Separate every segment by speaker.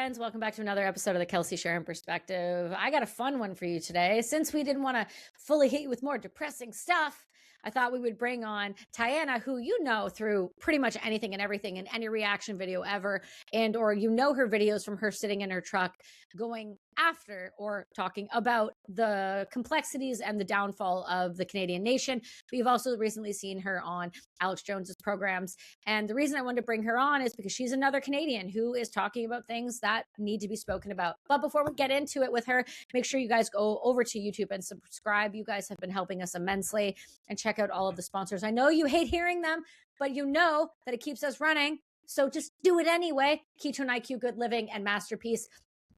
Speaker 1: friends. Welcome back to another episode of the Kelsi Sheren Perspective. I got a fun one for you today. Since we didn't want to fully hit you with more depressing stuff, I thought we would bring on Tajana, who you know through pretty much anything and everything in any reaction video ever, and or you know her videos from her sitting in her truck going after or talking about the complexities and the downfall of the Canadian nation. We've also recently seen her on Alex Jones's programs. And the reason I wanted to bring her on is because she's another Canadian who is talking about things that need to be spoken about. But before we get into it with her, make sure you guys go over to YouTube and subscribe. You guys have been helping us immensely, and check out all of the sponsors. I know you hate hearing them, but you know that it keeps us running. So just do it anyway. Ketone IQ, Good Living, and Masterpiece.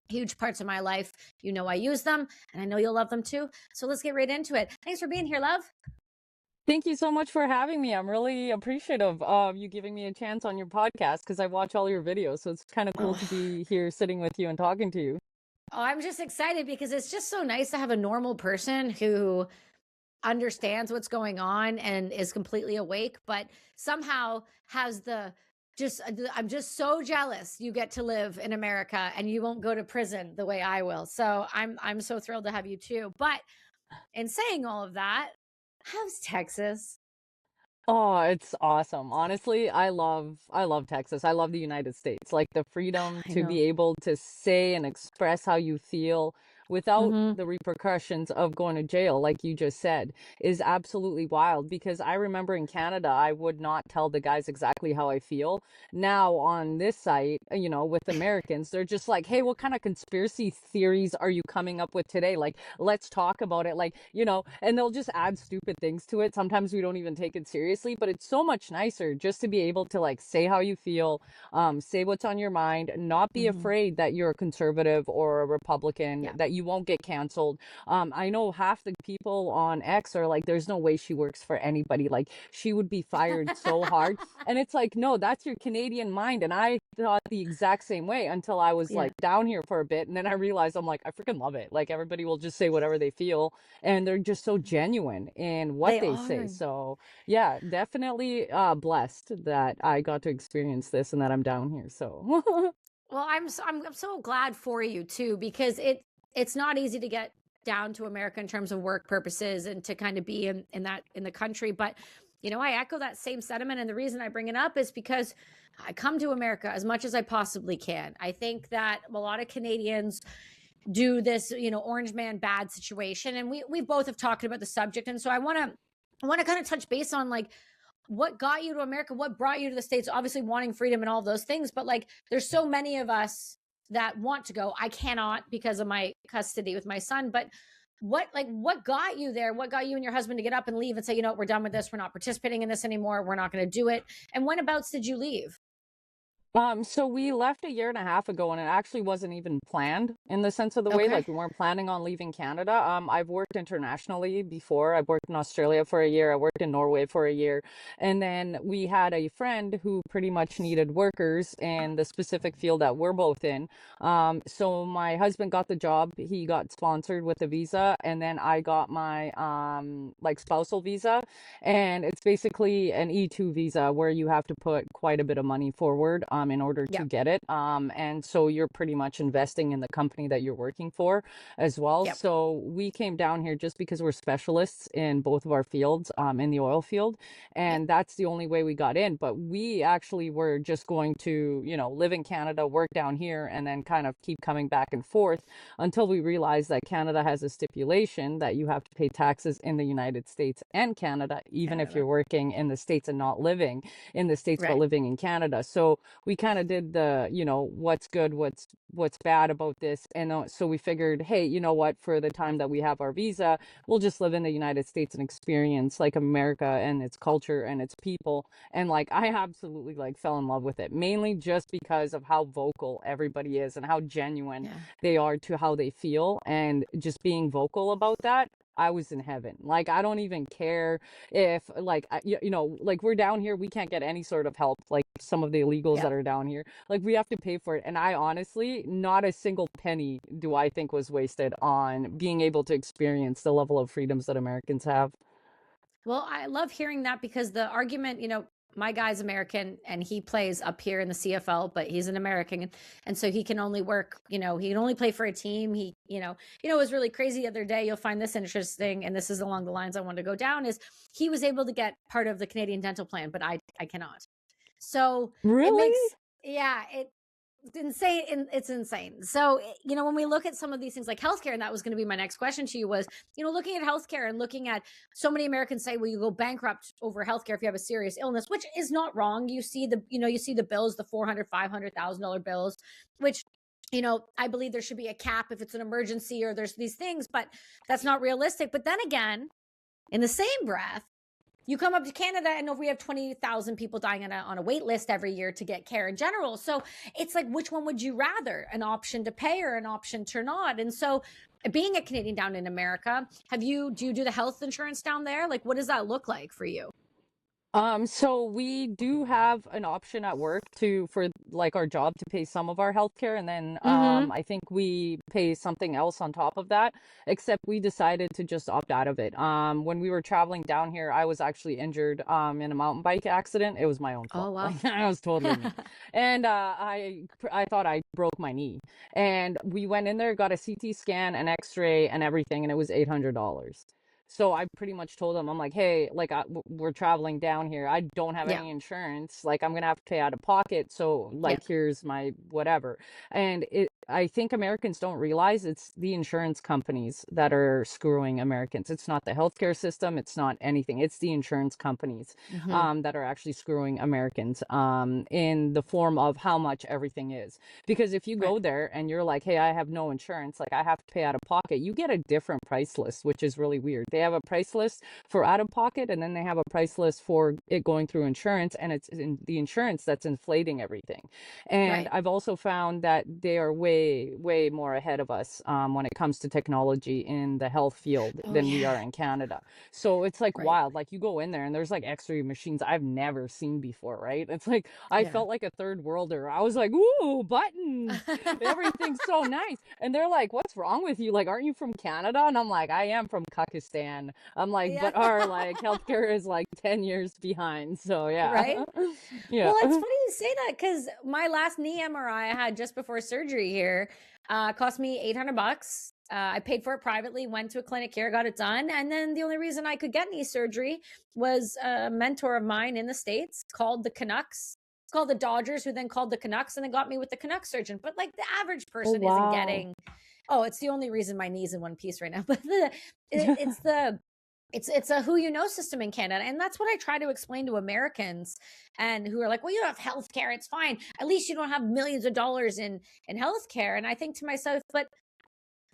Speaker 1: Huge parts of my life. You know I use them, and I know you'll love them too. So let's get right into it. Thanks for being here, love.
Speaker 2: Thank you so much for having me. I'm really appreciative of you giving me a chance on your podcast because I watch all your videos. So it's kind of cool to
Speaker 1: Oh,
Speaker 2: be here sitting with you and talking to you.
Speaker 1: I'm just excited because it's just so nice to have a normal person who understands what's going on and is completely awake, but somehow has the just I'm just so jealous you get to live in America and you won't go to prison the way I will. So I'm so thrilled to have you too. But in saying all of that, how's Texas?
Speaker 2: Oh, it's awesome. Honestly, I love Texas. I love the United States. Like the freedom
Speaker 1: I
Speaker 2: to
Speaker 1: know.
Speaker 2: be able to say and express how you feel without
Speaker 1: Mm-hmm.
Speaker 2: the repercussions of going to jail, like you just said, is absolutely wild. Because I remember in Canada, I would not tell the guys exactly how I feel. Now on this site, with Americans, they're just like, "Hey, what kind of conspiracy theories are you coming up with today? Like, let's talk about it." And they'll just add stupid things to it. Sometimes we don't even take it seriously, but it's so much nicer just to be able to like say how you feel, say what's on your mind, not be
Speaker 1: Mm-hmm.
Speaker 2: afraid that you're a conservative or a Republican,
Speaker 1: Yeah.
Speaker 2: that you won't get canceled. I know half the people on X are like, there's no way she works for anybody. Like she would be fired so hard. And it's like, no, that's your Canadian mind. And I thought the exact same way until I was
Speaker 1: Yeah.
Speaker 2: like down here for a bit. And then I realized I'm like, I freaking love it. Like everybody will just say whatever they feel and they're just so genuine in what
Speaker 1: They
Speaker 2: they say.
Speaker 1: are.
Speaker 2: So yeah, definitely blessed that I got to experience this and that I'm down here. So
Speaker 1: Well, I'm so glad for you too, because it's not easy to get down to America in terms of work purposes and to kind of be in that in the country. But I echo that same sentiment, and the reason I bring it up is because I come to America as much as I possibly can. I think that a lot of Canadians do this, orange man bad situation, and we both have talked about the subject, and so I want to kind of touch base on like what got you to America, what brought you to the States, obviously wanting freedom and all those things. But like, there's so many of us that want to go. I cannot because of my custody with my son. But what got you there? What got you and your husband to get up and leave and say, we're done with this. We're not participating in this anymore. We're not going to do it. And when abouts did you leave?
Speaker 2: So we left a year and a half ago, and it actually wasn't even planned in the sense of the way,
Speaker 1: Okay.
Speaker 2: like we weren't planning on leaving Canada. I've worked internationally before. I worked in Australia for a year. I worked in Norway for a year. And then we had a friend who pretty much needed workers in the specific field that we're both in. So my husband got the job. He got sponsored with a visa, and then I got my like spousal visa. And it's basically an E2 visa where you have to put quite a bit of money forward in order to
Speaker 1: Yep.
Speaker 2: get it. And so you're pretty much investing in the company that you're working for as well.
Speaker 1: Yep.
Speaker 2: So we came down here just because we're specialists in both of our fields, in the oil field.
Speaker 1: Yep.
Speaker 2: And that's the only way we got in. But we actually were just going to, live in Canada, work down here, and then kind of keep coming back and forth until we realized that Canada has a stipulation that you have to pay taxes in the United States and Canada, even if you're
Speaker 1: Canada.
Speaker 2: working in the States and not living in the States but
Speaker 1: Right.
Speaker 2: living in Canada. So we kind of did the, what's good, what's bad about this. And so we figured, hey, you know what, for the time that we have our visa, we'll just live in the United States and experience like America and its culture and its people. And like I absolutely like fell in love with it, mainly just because of how vocal everybody is and how genuine
Speaker 1: Yeah.
Speaker 2: they are to how they feel, and just being vocal about that. I was in heaven. Like I don't even care if like like we're down here, we can't get any sort of help like some of the illegals that
Speaker 1: Yep.
Speaker 2: are down here. Like we have to pay for it. And I honestly, not a single penny do I think was wasted on being able to experience the level of freedoms that Americans have.
Speaker 1: Well, I love hearing that because the argument, my guy's American and he plays up here in the CFL, but he's an American. And so he can only work, he can only play for a team. It was really crazy the other day. You'll find this interesting. And this is along the lines I want to go down is he was able to get part of the Canadian dental plan, but I cannot. So it
Speaker 2: Really?
Speaker 1: makes, yeah, it's insane. So, when we look at some of these things like healthcare, and that was going to be my next question to you was, looking at healthcare and looking at so many Americans say, well, you go bankrupt over healthcare if you have a serious illness, which is not wrong. You see the bills, the $400,000, $500,000 bills, which, I believe there should be a cap if it's an emergency or there's these things, but that's not realistic. But then again, in the same breath, you come up to Canada and we have 20,000 people dying on a wait list every year to get care in general. So it's like, which one would you rather? An option to pay or an option to not? And so being a Canadian down in America, do you do the health insurance down there? Like, what does that look like for you?
Speaker 2: So we do have an option at work for like our job to pay some of our healthcare, and then
Speaker 1: Mm-hmm.
Speaker 2: I think we pay something else on top of that, except we decided to just opt out of it. When we were traveling down here, I was actually injured in a mountain bike accident. It was my own
Speaker 1: Oh,
Speaker 2: fault.
Speaker 1: wow.
Speaker 2: Like it was totally me. And I thought I broke my knee. And we went in there, got a CT scan, an X-ray, and everything, and it was $800. So I pretty much told them, I'm like, hey, like we're traveling down here. I don't have
Speaker 1: Yeah.
Speaker 2: any insurance. Like I'm gonna have to pay out of pocket. So
Speaker 1: Yeah.
Speaker 2: like here's my whatever. And I think Americans don't realize it's the insurance companies that are screwing Americans. It's not the healthcare system. It's not anything. It's the insurance companies
Speaker 1: Mm-hmm.
Speaker 2: that are actually screwing Americans in the form of how much everything is. Because if you
Speaker 1: Right.
Speaker 2: go there and you're like, hey, I have no insurance, like I have to pay out of pocket, you get a different price list, which is really weird. They have a price list for out of pocket, and then they have a price list for it going through insurance, and it's in the insurance that's inflating everything. And
Speaker 1: Right.
Speaker 2: I've also found that they are way, way more ahead of us when it comes to technology in the health field
Speaker 1: Oh,
Speaker 2: than we
Speaker 1: yeah.
Speaker 2: are in Canada. So it's like
Speaker 1: Right.
Speaker 2: wild. Like you go in there and there's like x-ray machines I've never seen before, right? It's like I
Speaker 1: Yeah.
Speaker 2: felt like a third worlder. I was like, ooh, buttons. Everything's so nice. And they're like, what's wrong with you? Like, aren't you from Canada? And I'm like, I am from Kakistan. I'm like,
Speaker 1: Yeah.
Speaker 2: but our like healthcare is like 10 years behind. So yeah.
Speaker 1: Right.
Speaker 2: Yeah.
Speaker 1: Well, it's funny you say that because my last knee MRI I had just before surgery here cost me $800. I paid for it privately, went to a clinic here, got it done. And then the only reason I could get knee surgery was a mentor of mine in the States called the Canucks. It's called the Dodgers, who then called the Canucks and then got me with the Canucks surgeon. But like the average
Speaker 2: Oh,
Speaker 1: person isn't
Speaker 2: wow.
Speaker 1: getting, oh, it's the only reason my knee's in one piece right now. But it's a who you know system in Canada. And that's what I try to explain to Americans and who are like, well, you don't have health care. It's fine. At least you don't have millions of dollars in health care. And I think to myself, but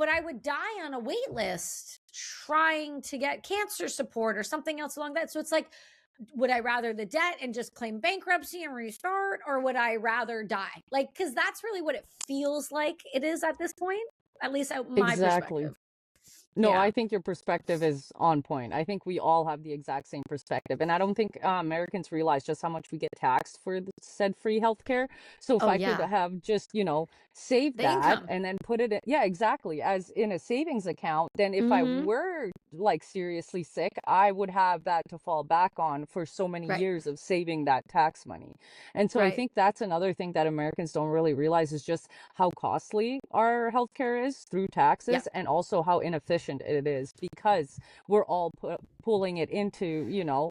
Speaker 1: I would die on a wait list trying to get cancer support or something else along that. So it's like, would I rather the debt and just claim bankruptcy and restart, or would I rather die? Like, because that's really what it feels like it is at this point, at least out my
Speaker 2: Exactly.
Speaker 1: perspective.
Speaker 2: No,
Speaker 1: Yeah.
Speaker 2: I think your perspective is on point. I think we all have the exact same perspective. And I don't think Americans realize just how much we get taxed for the said free healthcare. So if
Speaker 1: Oh,
Speaker 2: I could
Speaker 1: yeah.
Speaker 2: have just, saved
Speaker 1: The
Speaker 2: that
Speaker 1: income.
Speaker 2: and then put it in, yeah, exactly, as in a savings account, then if I
Speaker 1: Mm-hmm.
Speaker 2: were like seriously sick, I would have that to fall back on for so many
Speaker 1: Right.
Speaker 2: years of saving that tax money. And so I
Speaker 1: Right.
Speaker 2: think that's another thing that Americans don't really realize is just how costly our healthcare is through
Speaker 1: Yeah.
Speaker 2: taxes, and also how inefficient it is because we're all pulling it into,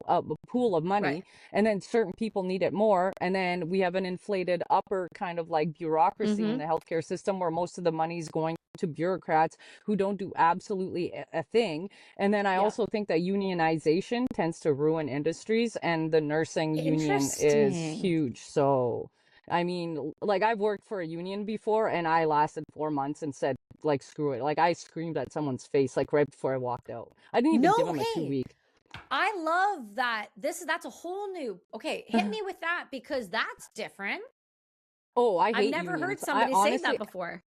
Speaker 2: a pool of
Speaker 1: Right.
Speaker 2: money, and then certain people need it more, and then we have an inflated upper kind of like bureaucracy in
Speaker 1: Mm-hmm.
Speaker 2: the healthcare system where most of the money is going to bureaucrats who don't do absolutely a thing. And then I
Speaker 1: Yeah.
Speaker 2: also think that unionization tends to ruin industries, and the nursing union is
Speaker 1: Interesting.
Speaker 2: huge. So I mean, like I've worked for a union before and I lasted 4 months and said, like, screw it. Like I screamed at someone's face, like right before I walked out. I didn't even
Speaker 1: No,
Speaker 2: give them a two
Speaker 1: okay.
Speaker 2: week.
Speaker 1: I love that. That's a whole new. Okay, hit me with that because that's different.
Speaker 2: Oh, I
Speaker 1: I've
Speaker 2: hate
Speaker 1: never heard
Speaker 2: unions. I
Speaker 1: somebody say that
Speaker 2: honestly,
Speaker 1: before.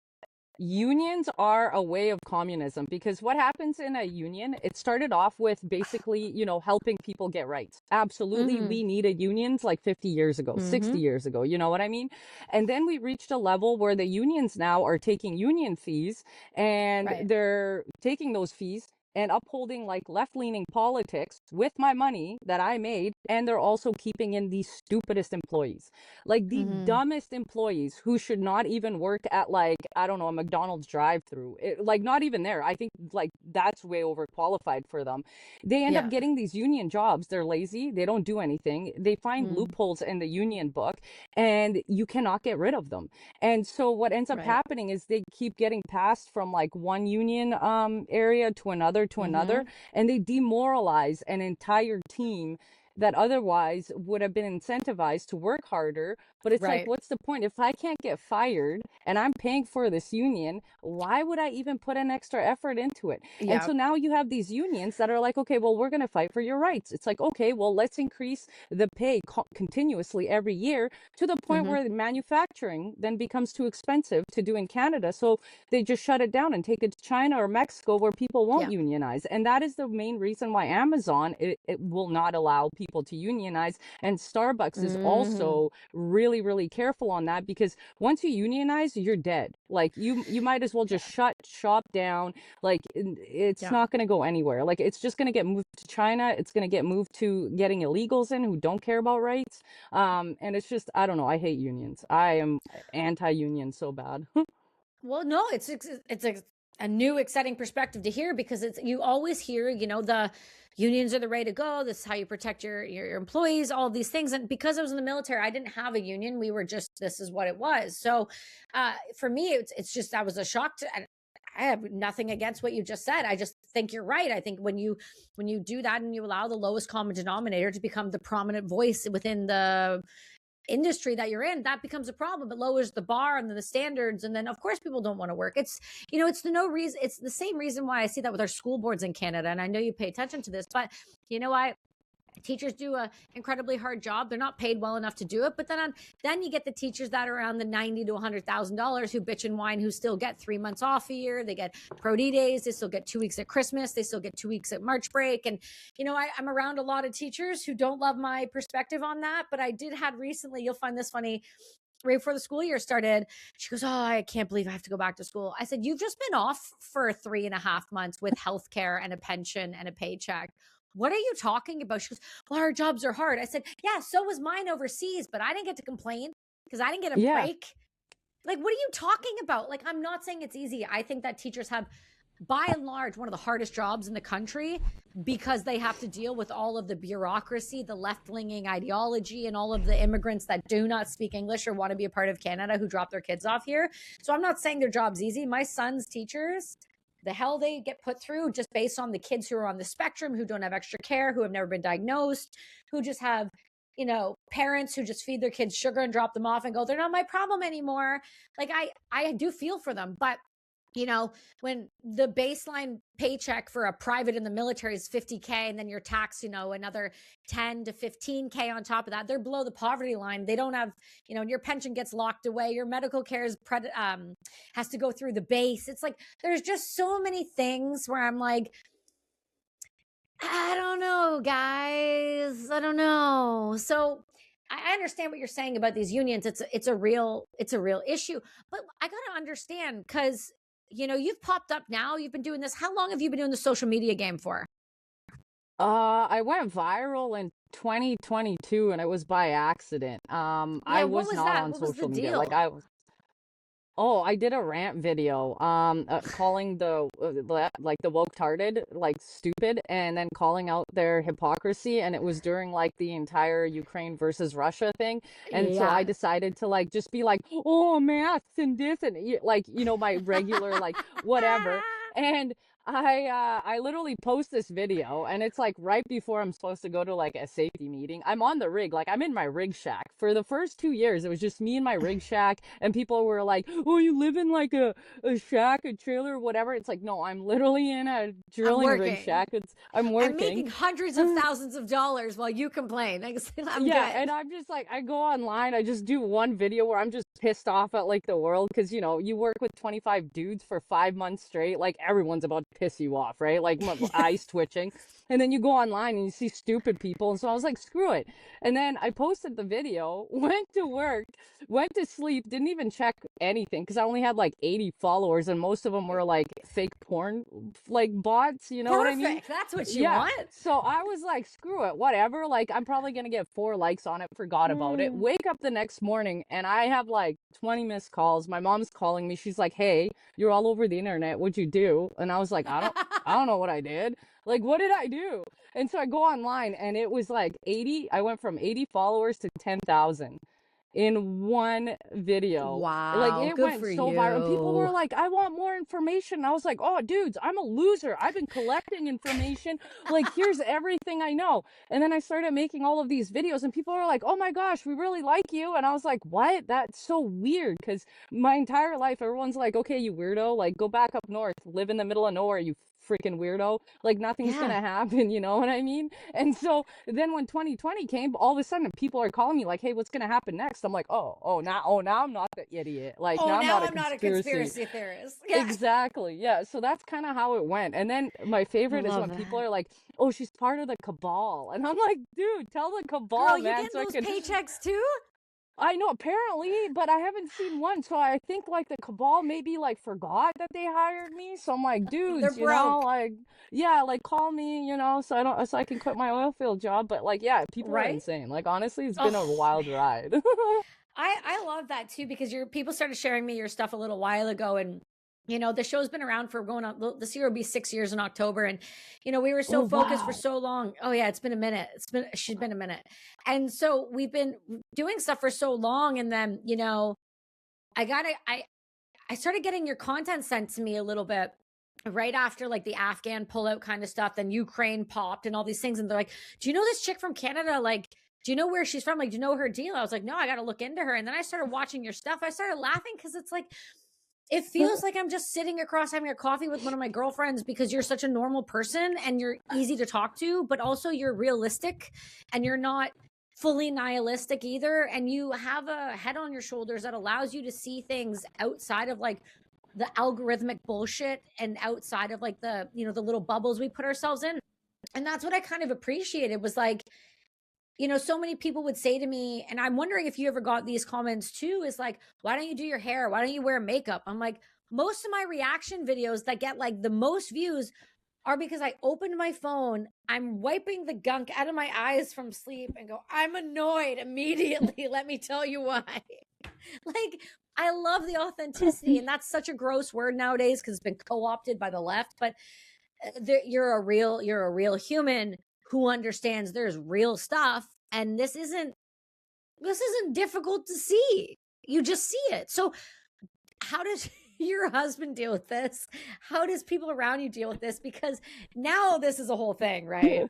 Speaker 2: unions are a way of communism, because what happens in a union, it started off with basically, helping people get rights. Absolutely.
Speaker 1: Mm-hmm.
Speaker 2: We needed unions like 50 years ago,
Speaker 1: Mm-hmm.
Speaker 2: 60 years ago. You know what I mean? And then we reached a level where the unions now are taking union fees, and
Speaker 1: Right.
Speaker 2: they're taking those fees and upholding like left-leaning politics with my money that I made, and they're also keeping in the stupidest employees, like the
Speaker 1: Mm-hmm.
Speaker 2: dumbest employees who should not even work at, like, I don't know, a McDonald's drive-through. Like not even there. I think like that's way overqualified for them. They end up
Speaker 1: Yeah.
Speaker 2: getting these union jobs. They're lazy. They don't do anything. They find
Speaker 1: Mm.
Speaker 2: loopholes in the union book, and you cannot get rid of them. And so what ends up
Speaker 1: Right.
Speaker 2: happening is they keep getting passed from like one union area to
Speaker 1: Mm-hmm.
Speaker 2: another, and they demoralize an entire team that otherwise would have been incentivized to work harder. But it's like,
Speaker 1: Right.
Speaker 2: what's the point? If I can't get fired and I'm paying for this union, why would I even put an extra effort into it? And
Speaker 1: Yeah.
Speaker 2: so now you have these unions that are like, okay, well, we're going to fight for your rights. It's like, okay, well, let's increase the pay continuously every year, to the point
Speaker 1: Mm-hmm.
Speaker 2: where the manufacturing then becomes too expensive to do in Canada. So they just shut it down and take it to China or Mexico, where people won't
Speaker 1: Yeah.
Speaker 2: unionize. And that is the main reason why Amazon, it will not allow people to unionize. And Starbucks is
Speaker 1: Mm-hmm.
Speaker 2: also really, really careful on that, because once you unionize, you're dead. Like you might as well just
Speaker 1: Yeah.
Speaker 2: shut shop down. Like it's
Speaker 1: Yeah.
Speaker 2: not going to go anywhere. Like it's just going to get moved to China. It's going to get moved to getting illegals in who don't care about rights. And it's just, I don't know. I hate unions. I am anti-union so bad.
Speaker 1: Well, no, it's a new exciting perspective to hear, because it's, you always hear, the unions are the way to go. This is how you protect your employees, all of these things. And because I was in the military, I didn't have a union. We were just, this is what it was. So for me, it's just, that was a shock to, and I have nothing against what you just said. I just think you're right. I think when you do that and you allow the lowest common denominator to become the prominent voice within the industry that you're in, that becomes a problem. It lowers the bar and the standards, and then of course people don't want to work. It's the no reason. It's the same reason why I see that with our school boards in Canada, and I know you pay attention to this, but you know what, teachers do a incredibly hard job. They're not paid well enough to do it. But then you get the teachers that are around the $90,000 to $100,000 who bitch and whine, who still get 3 months off a year. They get Pro D days. They still get 2 weeks at Christmas. They still get 2 weeks at March break. And I'm around a lot of teachers who don't love my perspective on that. But I did had recently. You'll find this funny. Right before the school year started, she goes, "Oh, I can't believe I have to go back to school." I said, "You've just been off for 3.5 months with healthcare and a pension and a paycheck. What are you talking about?" She goes, "Well, our jobs are hard." I said, "Yeah, so was mine overseas, but I didn't get to complain because I didn't get a
Speaker 2: Yeah.
Speaker 1: break." Like, what are you talking about? Like, I'm not saying it's easy. I think that teachers have, by and large, one of the hardest jobs in the country, because they have to deal with all of the bureaucracy, the left-leaning ideology, and all of the immigrants that do not speak English or want to be a part of Canada who drop their kids off here. So I'm not saying their job's easy. My son's teachers, the hell they get put through just based on the kids who are on the spectrum, who don't have extra care, who have never been diagnosed, who just have parents who just feed their kids sugar and drop them off and go, they're not my problem anymore. Like, I do feel for them. But when the baseline paycheck for a private in the military is 50K, and then you're taxed, another 10 to 15K on top of that, they're below the poverty line. They don't have, your pension gets locked away. Your medical care has to go through the base. It's like, there's just so many things where I'm like, I don't know, guys. I don't know. So I understand what you're saying about these unions. It's a real issue. But I gotta understand, because you've popped up now. You've been doing this. How long have you been doing the social media game for?
Speaker 2: I went viral in 2022, and it was by accident.
Speaker 1: Yeah,
Speaker 2: I
Speaker 1: what
Speaker 2: was
Speaker 1: was
Speaker 2: not
Speaker 1: that?
Speaker 2: on
Speaker 1: What was the
Speaker 2: social media. Like
Speaker 1: deal?
Speaker 2: I was. Oh, I did a rant video, calling like the woke-tarded like stupid, and then calling out their hypocrisy. And it was during like the entire Ukraine versus Russia thing. And so I
Speaker 1: Yeah.
Speaker 2: decided to like just be like, oh, masks and this and like, my regular like whatever. And I literally post this video, and it's like right before I'm supposed to go to like a safety meeting. I'm on the rig, like I'm in my rig shack. For the first 2 years, it was just me in my rig shack, and people were like, "Oh, you live in like a shack, a trailer, whatever." It's like, no, I'm literally in a
Speaker 1: I'm
Speaker 2: drilling rig
Speaker 1: working.
Speaker 2: shack. I'm
Speaker 1: I'm
Speaker 2: working.
Speaker 1: making hundreds of thousands of dollars while you complain. I'm
Speaker 2: Yeah,
Speaker 1: good.
Speaker 2: and I'm just like, I go online, I just do one video where I'm just pissed off at like the world, because you work with 25 dudes for 5 months straight, like everyone's about piss you off, right? Like my eyes twitching. And then you go online and you see stupid people. And so I was like, screw it. And then I posted the video, went to work, went to sleep, didn't even check anything because I only had like 80 followers and most of them were like fake porn, like bots, you know what I mean?
Speaker 1: Perfect. That's what you
Speaker 2: Yeah.
Speaker 1: want.
Speaker 2: So I was like, screw it, whatever. Like, I'm probably going to get 4 likes on it, forgot about it. Wake up the next morning and I have like 20 missed calls. My mom's calling me. She's like, hey, you're all over the internet. What'd you do? And I was like, I don't know what I did. Like, what did I do? And so I go online and it was like 80. I went from 80 followers to 10,000 in one video. Like,
Speaker 1: Wow.
Speaker 2: it
Speaker 1: Good
Speaker 2: went
Speaker 1: for
Speaker 2: so viral. And people were
Speaker 1: you.
Speaker 2: like, I want more information. I was like, oh, dudes, I'm a loser. I've been collecting information. Like, here's everything I know. And then I started making all of these videos and people were like, oh my gosh, we really like you. And I was like, what? That's so weird. Because my entire life, everyone's like, okay, you weirdo, like go back up north, live in the middle of nowhere, you freaking weirdo. Like nothing's
Speaker 1: Yeah.
Speaker 2: gonna happen, you know what I mean? And so then when 2020 came, all of a sudden people are calling me like, hey, what's gonna happen next? I'm like, now I'm not the idiot. Like
Speaker 1: Oh,
Speaker 2: now I'm
Speaker 1: now
Speaker 2: not a
Speaker 1: I'm not a
Speaker 2: conspiracy.
Speaker 1: conspiracy theorist. Yeah.
Speaker 2: Exactly. Yeah. So that's kind of how it went. And then my
Speaker 1: I
Speaker 2: favorite is
Speaker 1: love
Speaker 2: when people
Speaker 1: that.
Speaker 2: are like, oh, she's part of the cabal. And I'm like, dude, tell the
Speaker 1: Girl,
Speaker 2: cabal,
Speaker 1: you
Speaker 2: man,
Speaker 1: getting
Speaker 2: so I
Speaker 1: those
Speaker 2: can
Speaker 1: paychecks too?
Speaker 2: I know, apparently, but I haven't seen one. So I think like the cabal maybe like forgot that they hired me. So I'm like,
Speaker 1: They're
Speaker 2: dudes, you know,
Speaker 1: broke,
Speaker 2: like, yeah, like call me, you know, so I can quit my oil field job. But like, yeah, people are
Speaker 1: right?
Speaker 2: insane. Like, honestly, it's been a
Speaker 1: Oh,
Speaker 2: wild ride.
Speaker 1: I love that too because your people started sharing me your stuff a little while ago, and the show's been around for going on. This year will be 6 years in October, and we were so
Speaker 2: Oh,
Speaker 1: focused for
Speaker 2: wow.
Speaker 1: so long. Oh yeah, it's been a minute. She's been a minute, and so we've been doing stuff for so long, and then I got I started getting your content sent to me a little bit right after like the Afghan pullout kind of stuff. Then Ukraine popped and all these things. And they're like, do you know this chick from Canada? Like, do you know where she's from? Like, do you know her deal? I was like, no, I got to look into her. And then I started watching your stuff. I started laughing because it's like, it feels like I'm just sitting across having a coffee with one of my girlfriends because you're such a normal person and you're easy to talk to, but also you're realistic and you're not fully nihilistic either. And you have a head on your shoulders that allows you to see things outside of like the algorithmic bullshit and outside of like the little bubbles we put ourselves in. And that's what I kind of appreciated was like, so many people would say to me, and I'm wondering if you ever got these comments too, is like, why don't you do your hair? Why don't you wear makeup? I'm like, most of my reaction videos that get like the most views are because I opened my phone, I'm wiping the gunk out of my eyes from sleep and go, I'm annoyed immediately. Let me tell you why. Like, I love the authenticity, and that's such a gross word nowadays because it's been co-opted by the left, but you're a real human who understands there's real stuff, and this isn't difficult to see. You just see it. So how does your husband deal with this? How does people around you deal with this? Because now this is a whole thing, right?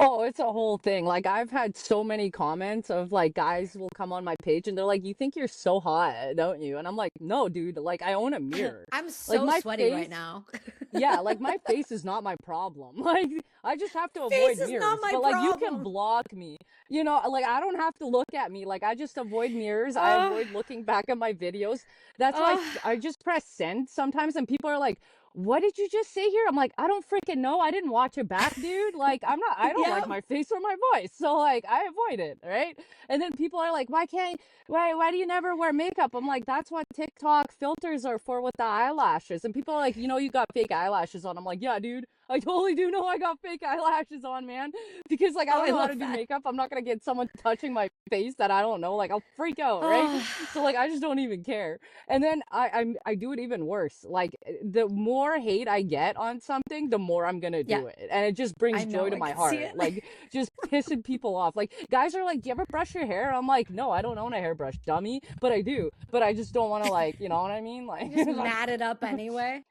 Speaker 2: Oh, it's a whole thing. Like I've had so many comments of like guys will come on my page and they're like, "You think you're so hot, don't you?" And I'm like, "No, dude, like I own a mirror.
Speaker 1: I'm
Speaker 2: Like
Speaker 1: so
Speaker 2: my
Speaker 1: sweaty right
Speaker 2: face,
Speaker 1: now.
Speaker 2: yeah, like my face is not my problem. Like I just have to
Speaker 1: Face
Speaker 2: avoid
Speaker 1: is not
Speaker 2: mirrors.
Speaker 1: my
Speaker 2: But like you can
Speaker 1: problem.
Speaker 2: block me. You know, like I don't have to look at me. Like I just avoid mirrors. I
Speaker 1: uh,
Speaker 2: avoid looking back at my videos. That's why
Speaker 1: uh,
Speaker 2: I just press send sometimes and people are like, what did you just say here? I'm like, I don't freaking know. I didn't watch it back, dude. Like, I don't
Speaker 1: yeah.
Speaker 2: like my face or my voice. So, like, I avoid it, right? And then people are like, why do you never wear makeup? I'm like, that's what TikTok filters are for with the eyelashes. And people are like, you got fake eyelashes on. I'm like, yeah, dude, I totally do know I got fake eyelashes on, man. Because, like, I
Speaker 1: Oh,
Speaker 2: don't
Speaker 1: I
Speaker 2: know how to
Speaker 1: love
Speaker 2: do
Speaker 1: that.
Speaker 2: makeup. I'm not going to get someone touching my face that I don't know. Like, I'll freak out, right?
Speaker 1: Oh,
Speaker 2: So, like, I just don't even care. And then I do it even worse. Like the more hate I get on something, the more I'm gonna
Speaker 1: yeah.
Speaker 2: do it, and it just
Speaker 1: I
Speaker 2: brings joy
Speaker 1: know.
Speaker 2: to
Speaker 1: I
Speaker 2: my
Speaker 1: can see
Speaker 2: heart.
Speaker 1: it.
Speaker 2: Like just pissing people off. Like guys are like, "Do you ever brush your hair?" I'm like, "No, I don't own a hairbrush, dummy." But I do. But I just don't want to like, you know what I mean? Like
Speaker 1: You just matted up anyway.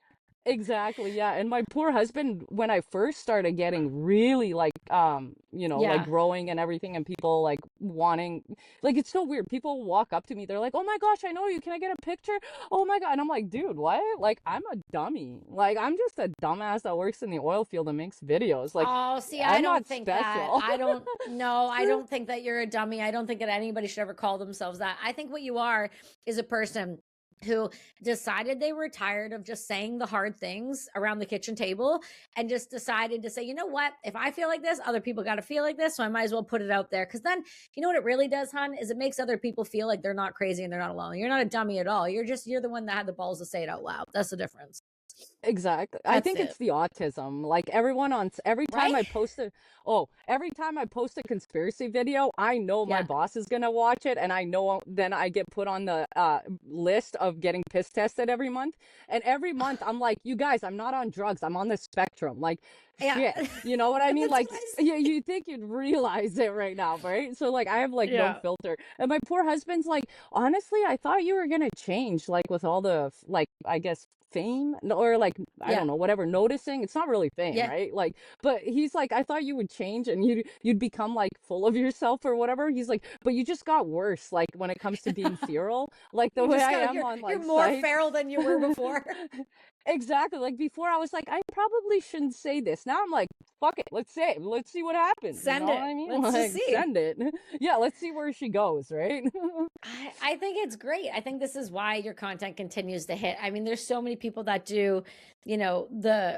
Speaker 2: exactly, yeah. And my poor husband, when I first started getting really like like
Speaker 1: Yeah.
Speaker 2: growing and everything and people like wanting like it's so weird. People walk up to me, they're like, "Oh my gosh, I know you. Can I get a picture?" Oh my God. And I'm like, dude, what? Like I'm a dummy. Like I'm just a dumbass that works in the oil field and makes videos. Like
Speaker 1: Oh, see, I
Speaker 2: I'm
Speaker 1: don't
Speaker 2: not
Speaker 1: think that.
Speaker 2: special.
Speaker 1: I don't No, I don't think that you're a dummy. I don't think that anybody should ever call themselves that. I think what you are is a person who decided they were tired of just saying the hard things around the kitchen table and just decided to say, you know what, if I feel like this, other people got to feel like this, so I might as well put it out there. Because then, you know what it really does, hun, is it makes other people feel like they're not crazy and they're not alone. You're not a dummy at all. You're the one that had the balls to say it out loud. That's the difference.
Speaker 2: Exactly. I
Speaker 1: That's
Speaker 2: think
Speaker 1: it.
Speaker 2: it's the autism. Like everyone on every time
Speaker 1: Right?
Speaker 2: I post a every time I post a conspiracy video, I know my
Speaker 1: Yeah.
Speaker 2: boss is gonna watch it, and I know then I get put on the list of getting piss tested every month. And every month I'm like, you guys, I'm not on drugs. I'm on the spectrum. Like
Speaker 1: Yeah.
Speaker 2: shit. You know what I mean?
Speaker 1: That's
Speaker 2: Like
Speaker 1: what I
Speaker 2: you think you'd realize it right now, right? So like I have like no
Speaker 1: Yeah.
Speaker 2: filter. And my poor husband's like, honestly, I thought you were gonna change, like with all the like I guess fame or like I
Speaker 1: Yeah.
Speaker 2: don't know, whatever, noticing. It's not really fame,
Speaker 1: Yeah.
Speaker 2: right? Like, but he's like, I thought you would change and you'd become like full of yourself or whatever. He's like, but you just got worse, like when it comes to being feral, like the
Speaker 1: You
Speaker 2: way
Speaker 1: just
Speaker 2: I
Speaker 1: got
Speaker 2: am on
Speaker 1: you're
Speaker 2: like
Speaker 1: more
Speaker 2: sites.
Speaker 1: feral than you were before.
Speaker 2: Exactly. Like before I was like, I probably shouldn't say this. Now I'm like, fuck it, let's say it. Let's see what happens. You know
Speaker 1: Send
Speaker 2: what
Speaker 1: it.
Speaker 2: I mean?
Speaker 1: Let's just
Speaker 2: Like
Speaker 1: see.
Speaker 2: send it. Yeah, let's see where she goes, right?
Speaker 1: I think it's great. I think this is why your content continues to hit. I mean, there's so many people that do, God,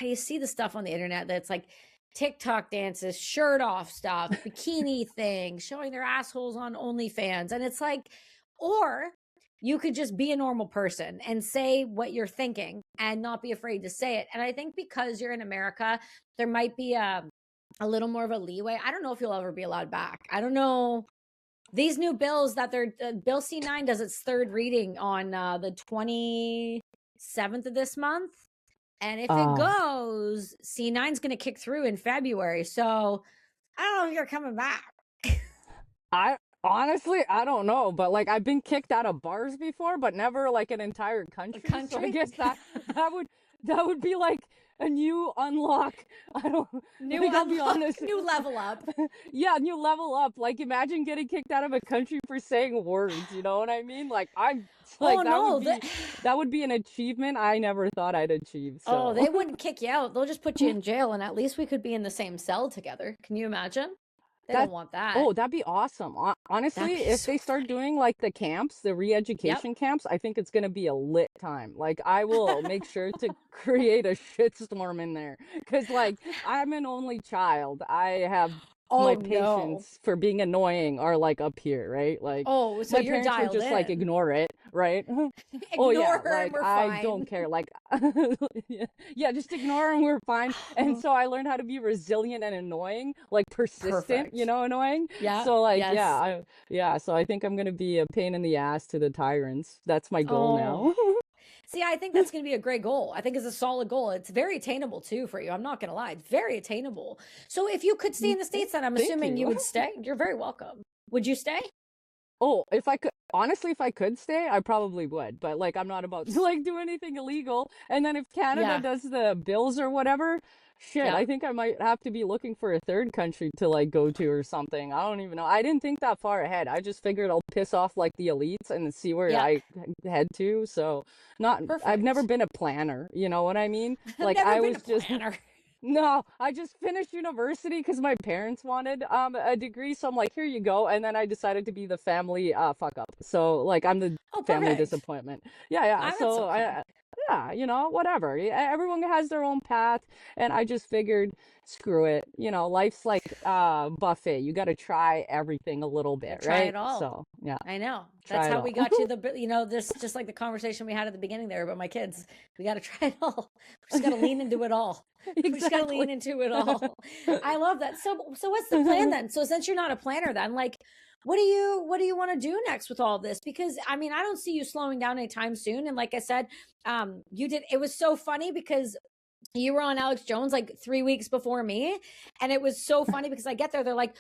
Speaker 1: you see the stuff on the internet that's like TikTok dances, shirt off stuff, bikini thing, showing their assholes on OnlyFans. And it's like, or you could just be a normal person and say what you're thinking and not be afraid to say it. And I think because you're in America, there might be a little more of a leeway. I don't know if you'll ever be allowed back. I don't know these new bills that they're Bill C9 does its third reading on the 27th of this month. And if it
Speaker 2: uh
Speaker 1: goes, C9 is going to kick through in February. So I don't know if you're coming back.
Speaker 2: I honestly, I don't know, but like I've been kicked out of bars before, but never like an entire
Speaker 1: A
Speaker 2: country. So I
Speaker 1: country?
Speaker 2: guess that would be like a new unlock. I don't
Speaker 1: New
Speaker 2: like I'll be
Speaker 1: unlock,
Speaker 2: honest.
Speaker 1: new level up.
Speaker 2: Yeah, new level up. Like imagine getting kicked out of a country for saying words, you know what I mean? Like I'm
Speaker 1: Oh
Speaker 2: like
Speaker 1: no.
Speaker 2: that would be an achievement I never thought I'd achieve.
Speaker 1: Oh,
Speaker 2: So
Speaker 1: they wouldn't kick you out. They'll just put you in jail and at least we could be in the same cell together. Can you imagine? They
Speaker 2: that
Speaker 1: don't want that.
Speaker 2: oh, that'd be awesome.
Speaker 1: That'd
Speaker 2: Honestly,
Speaker 1: be
Speaker 2: if
Speaker 1: so
Speaker 2: they start
Speaker 1: funny.
Speaker 2: doing like the camps, the
Speaker 1: Yep.
Speaker 2: re-education camps, I think it's gonna be a lit time. Like I will make sure to create a shitstorm in there. Cause like I'm an only child. I have
Speaker 1: Oh
Speaker 2: my
Speaker 1: no.
Speaker 2: patience for being annoying are like up here, right? Like
Speaker 1: Oh, so
Speaker 2: my
Speaker 1: you're
Speaker 2: parents would
Speaker 1: dialed
Speaker 2: just like
Speaker 1: in.
Speaker 2: ignore it, right? Oh
Speaker 1: Ignore
Speaker 2: yeah,
Speaker 1: her and
Speaker 2: like
Speaker 1: we're
Speaker 2: I
Speaker 1: fine.
Speaker 2: don't care. Like yeah, yeah, just ignore and we're fine. And so I learned how to be resilient and annoying, like persistent,
Speaker 1: Perfect.
Speaker 2: annoying.
Speaker 1: Yeah.
Speaker 2: So like
Speaker 1: Yes.
Speaker 2: yeah, so I think I'm gonna be a pain in the ass to the tyrants. That's my goal
Speaker 1: Oh.
Speaker 2: now.
Speaker 1: See, I think that's going to be a great goal. I think it's a solid goal. It's very attainable too for you. I'm not going to lie. It's very attainable. So if you could stay in the States, then I'm
Speaker 2: Thank
Speaker 1: assuming you
Speaker 2: you.
Speaker 1: would stay. You're very welcome. Would you stay?
Speaker 2: Oh, if I could, honestly, if I could stay, I probably would. But like, I'm not about to like do anything illegal. And then if Canada
Speaker 1: Yeah.
Speaker 2: does the bills or whatever, shit,
Speaker 1: Yeah.
Speaker 2: I think I might have to be looking for a third country to like go to or something. I don't even know. I didn't think that far ahead. I just figured I'll piss off like the elites and see where
Speaker 1: Yeah.
Speaker 2: I head to. So I've never
Speaker 1: Perfect.
Speaker 2: been a planner. You know what I mean?
Speaker 1: I've
Speaker 2: Like
Speaker 1: never
Speaker 2: I
Speaker 1: been a
Speaker 2: was just
Speaker 1: planner.
Speaker 2: no, I just finished university because my parents wanted a degree, so I'm like, here you go. And then I decided to be the family fuck up. So like I'm the
Speaker 1: Oh,
Speaker 2: family
Speaker 1: perfect.
Speaker 2: disappointment. Yeah, yeah.
Speaker 1: That's
Speaker 2: So
Speaker 1: okay.
Speaker 2: I yeah, whatever. Everyone has their own path, and I just figured, screw it. Life's like buffet. You got to try everying a little
Speaker 1: Gotta
Speaker 2: bit,
Speaker 1: try
Speaker 2: right?
Speaker 1: it all.
Speaker 2: So yeah,
Speaker 1: I know. That's
Speaker 2: try it
Speaker 1: how
Speaker 2: all.
Speaker 1: we got to this just like the conversation we had at the beginning there about my kids. We got to try it all. We just got to lean into it all. We just got to
Speaker 2: Exactly.
Speaker 1: lean into it all. I love that. So what's the plan then? So since you're not a planner then, like what do you want to do next with all this? Because I mean, I don't see you slowing down anytime soon. And like I said, it was so funny because you were on Alex Jones like 3 weeks before me. And it was so funny because I get there, they're like,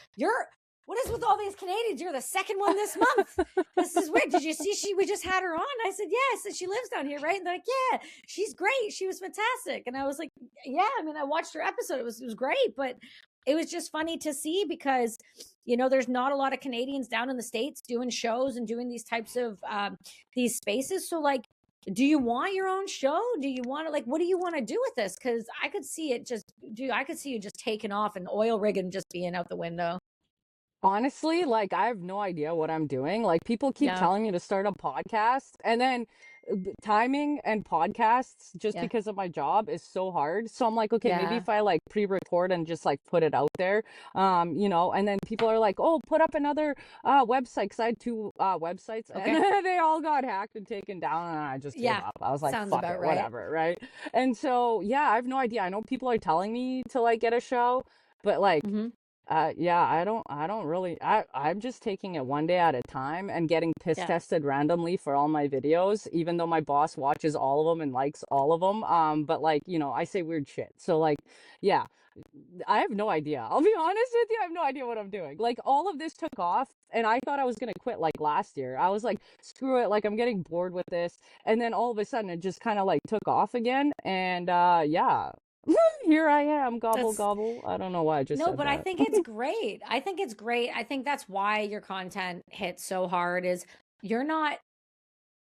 Speaker 1: what is with all these Canadians? You're the second one this month. This is weird. Did you see we just had her on? I said, yes. And she lives down here, right? And they're like, yeah, she's great. She was fantastic. And I was like, yeah, I mean, I watched her episode. It was great, but it was just funny to see because, there's not a lot of Canadians down in the States doing shows and doing these types of, these spaces. So like, do you want your own show? Do you want to what do you want to do with this? Because I could see you just taking off and oil rig and just being out the window.
Speaker 2: Honestly, like I have no idea what I'm doing. Like people keep
Speaker 1: Yeah.
Speaker 2: telling me to start a podcast, and then timing and podcasts just
Speaker 1: Yeah.
Speaker 2: because of my job is so hard. So I'm like, okay, maybe
Speaker 1: Yeah.
Speaker 2: if I like pre-record and just like put it out there, and then people are like, oh, put up another website, because I had two websites, and
Speaker 1: Okay.
Speaker 2: they all got hacked and taken down, and I just gave
Speaker 1: Yeah.
Speaker 2: up. I was like,
Speaker 1: Sounds
Speaker 2: fuck
Speaker 1: about
Speaker 2: it,
Speaker 1: right.
Speaker 2: whatever, right? And so yeah, I have no idea. I know people are telling me to like get a show, but like
Speaker 1: Mm-hmm.
Speaker 2: yeah, I don't really, I'm just taking it one day at a time and getting piss
Speaker 1: Yeah.
Speaker 2: tested randomly for all my videos, even though my boss watches all of them and likes all of them. But like, I say weird shit. So like, yeah, I have no idea. I'll be honest with you, I have no idea what I'm doing. Like all of this took off and I thought I was gonna quit like last year. I was like, screw it, like I'm getting bored with this. And then all of a sudden it just kind of like took off again. And yeah, here I am, gobble
Speaker 1: That's
Speaker 2: gobble. I don't know why I just
Speaker 1: No,
Speaker 2: said
Speaker 1: but I
Speaker 2: that.
Speaker 1: think it's great. I think it's great. I think that's why your content hits so hard is you're not,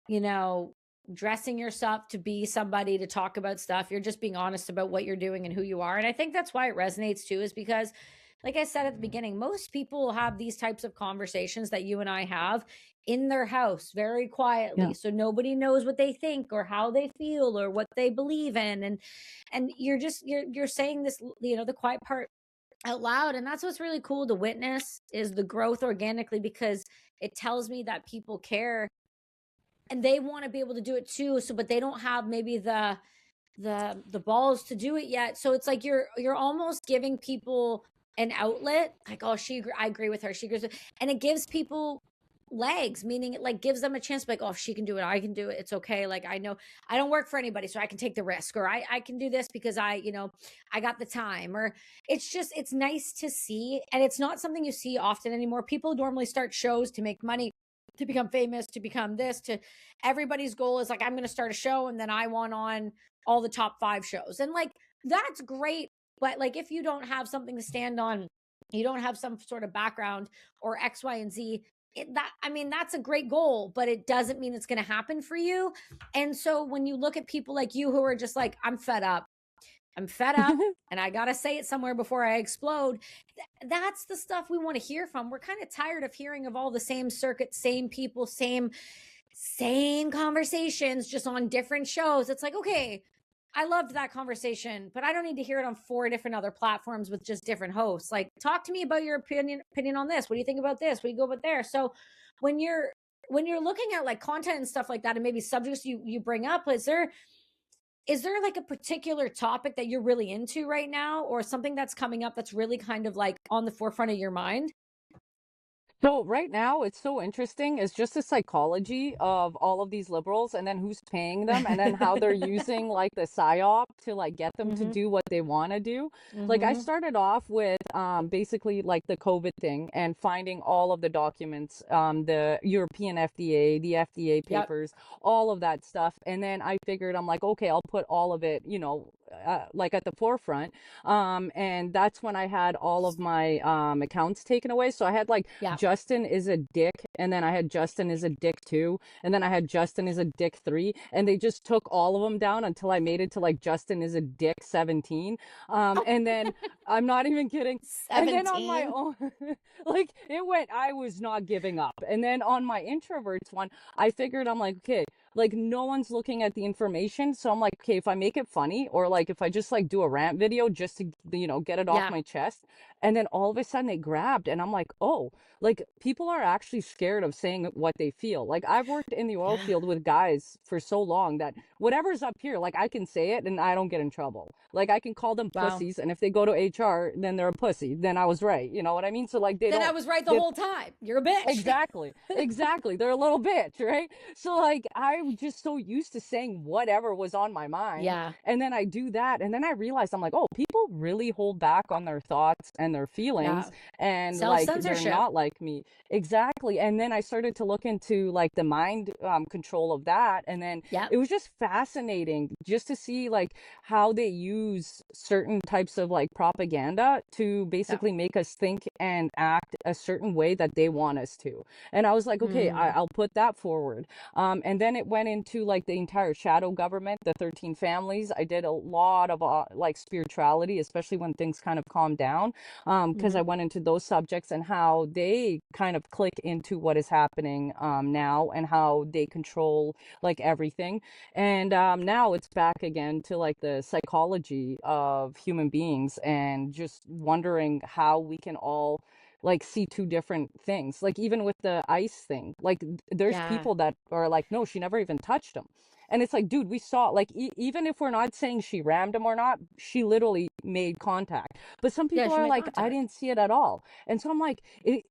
Speaker 1: you know, dressing yourself to be somebody to talk about stuff. You're just being honest about what you're doing and who you are. And I think that's why it resonates too, is because, like I said at the beginning, most people have these types of conversations that you and I have in their house very
Speaker 2: Yeah.
Speaker 1: quietly. So nobody knows what they think or how they feel or what they believe in. And you're saying this, the quiet part out loud, and that's what's really cool to witness is the growth organically, because it tells me that people care and they want to be able to do it too, so but they don't have maybe the balls to do it yet. So it's like you're almost giving people an outlet, like, oh, I agree with her, she agrees with, and it gives people legs, meaning it like gives them a chance, like, oh, if she can do it, I can do it, it's okay, like I know I don't work for anybody, so I can take the risk, or I can do this because I got the time, or it's nice to see. And it's not something you see often anymore. People normally start shows to make money, to become famous, to become this, to everybody's goal is like, I'm going to start a show and then I want on all the top 5 shows. And like, that's great. But like, if you don't have something to stand on, you don't have some sort of background or X, Y, and Z, that's a great goal, but it doesn't mean it's going to happen for you. And so when you look at people like you who are just like, I'm fed up and I got to say it somewhere before I explode. That's the stuff we want to hear from. We're kind of tired of hearing of all the same circuit, same people, same conversations, just on different shows. It's like, okay, I loved that conversation, but I don't need to hear it on 4 different other platforms with just different hosts. Like, talk to me about your opinion on this. What do you think about this? What do you go about there? So when you're looking at like content and stuff like that, and maybe subjects you bring up, is there like a particular topic that you're really into right now, or something that's coming up that's really kind of like on the forefront of your mind?
Speaker 2: So right now, it's so interesting. It's just the psychology of all of these liberals, and then who's paying them, and then how they're using like the psyop to like get them to
Speaker 1: Mm-hmm.
Speaker 2: do what they want to do. Like I
Speaker 1: Mm-hmm.
Speaker 2: started off with basically like the COVID thing and finding all of the documents, the European FDA, the FDA
Speaker 1: Yep.
Speaker 2: papers, all of that stuff, and then I figured I'm like, okay, I'll put all of it, like at the forefront. And that's when I had all of my accounts taken away. So I had like
Speaker 1: Yeah.
Speaker 2: Justin is a dick, and then I had Justin is a dick 2, and then I had Justin is a dick 3, and they just took all of them down until I made it to like Justin is a dick 17. And then I'm not even kidding. And then on my
Speaker 1: 17.
Speaker 2: own, like it went, I was not giving up. And then on my introverts one, I figured I'm like, okay, like no one's looking at the information. So I'm like, okay, if I make it funny, or like if I just like do a rant video just to, get it off
Speaker 1: Yeah.
Speaker 2: my chest. And then all of a sudden it grabbed, and I'm like, oh, like people are actually scared of saying what they feel. Like I've worked in the oil
Speaker 1: Yeah.
Speaker 2: field with guys for so long that whatever's up here, like I can say it and I don't get in trouble. Like I can call them
Speaker 1: Wow.
Speaker 2: pussies, and if they go to HR, then they're a pussy. Then I was right. You know what I mean? So like they
Speaker 1: Then I
Speaker 2: don't
Speaker 1: was right the
Speaker 2: they
Speaker 1: whole time. You're a bitch.
Speaker 2: Exactly. Exactly. They're a little bitch, right? So like I'm just so used to saying whatever was on my mind.
Speaker 1: Yeah.
Speaker 2: And then I do that. And then I realized I'm like, oh, people really hold back on their thoughts and their feelings.
Speaker 1: Yeah.
Speaker 2: And
Speaker 1: Self
Speaker 2: like they're
Speaker 1: censorship.
Speaker 2: not like me. Exactly. And then I started to look into like the mind control of that. And then
Speaker 1: Yep.
Speaker 2: it was just fascinating just to see like how they use certain types of like propaganda to
Speaker 1: Yep.
Speaker 2: basically make us think and act a certain way that they want us to. And I was like, okay,
Speaker 1: Mm.
Speaker 2: I'll put that forward. And then it went into like the entire shadow government, the 13 families. I did a lot of like spirituality reality, especially when things kind of calm down. Because I went into those subjects and how they kind of click into what is happening now, and how they control like everything. And now it's back again to like the psychology of human beings, and just wondering how we can all like see two different things. Like even with the ice thing, like there's
Speaker 1: Yeah.
Speaker 2: people that are like, no, she never even touched him. And it's like, dude, we saw, like, even if we're not saying she rammed him or not, she literally made contact. But some
Speaker 1: Yeah,
Speaker 2: people
Speaker 1: she
Speaker 2: are
Speaker 1: made
Speaker 2: like, I
Speaker 1: contact.
Speaker 2: didn't see it at all. And so I'm like,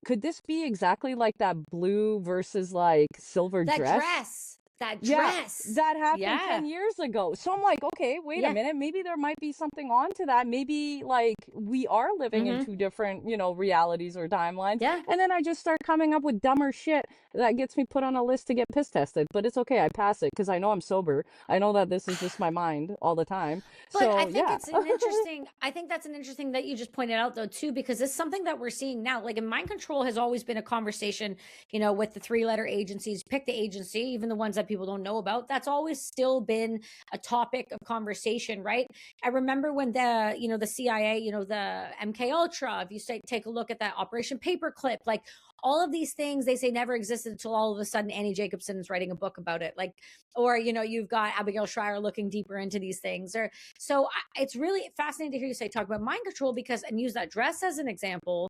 Speaker 2: could this be exactly like that blue versus like silver
Speaker 1: That
Speaker 2: dress?
Speaker 1: dress. That
Speaker 2: Yeah,
Speaker 1: dress.
Speaker 2: that happened
Speaker 1: Yeah.
Speaker 2: 10 years ago. So I'm like, okay, wait a
Speaker 1: Yeah.
Speaker 2: minute. Maybe there might be something on to that. Maybe like we are living in
Speaker 1: Mm-hmm.
Speaker 2: two different, realities or timelines.
Speaker 1: Yeah.
Speaker 2: And then I just start coming up with dumber shit that gets me put on a list to get piss tested. But it's okay. I pass it because I know I'm sober. I know that this is just my mind all the time.
Speaker 1: But I
Speaker 2: So
Speaker 1: think
Speaker 2: yeah.
Speaker 1: it's an interesting, I think that's an interesting that you just pointed out though, too, because it's something that we're seeing now. Like in mind control has always been a conversation, with the 3-letter agencies, pick the agency, even the ones that people don't know about. That's always still been a topic of conversation, right? I remember when the CIA, the MK Ultra, if you say, take a look at that Operation Paperclip, like all of these things, they say never existed until all of a sudden Annie Jacobson is writing a book about it. Like, or, you've got Abigail Schreier looking deeper into these things. Or so it's really fascinating to hear you talk about mind control and use that dress as an example,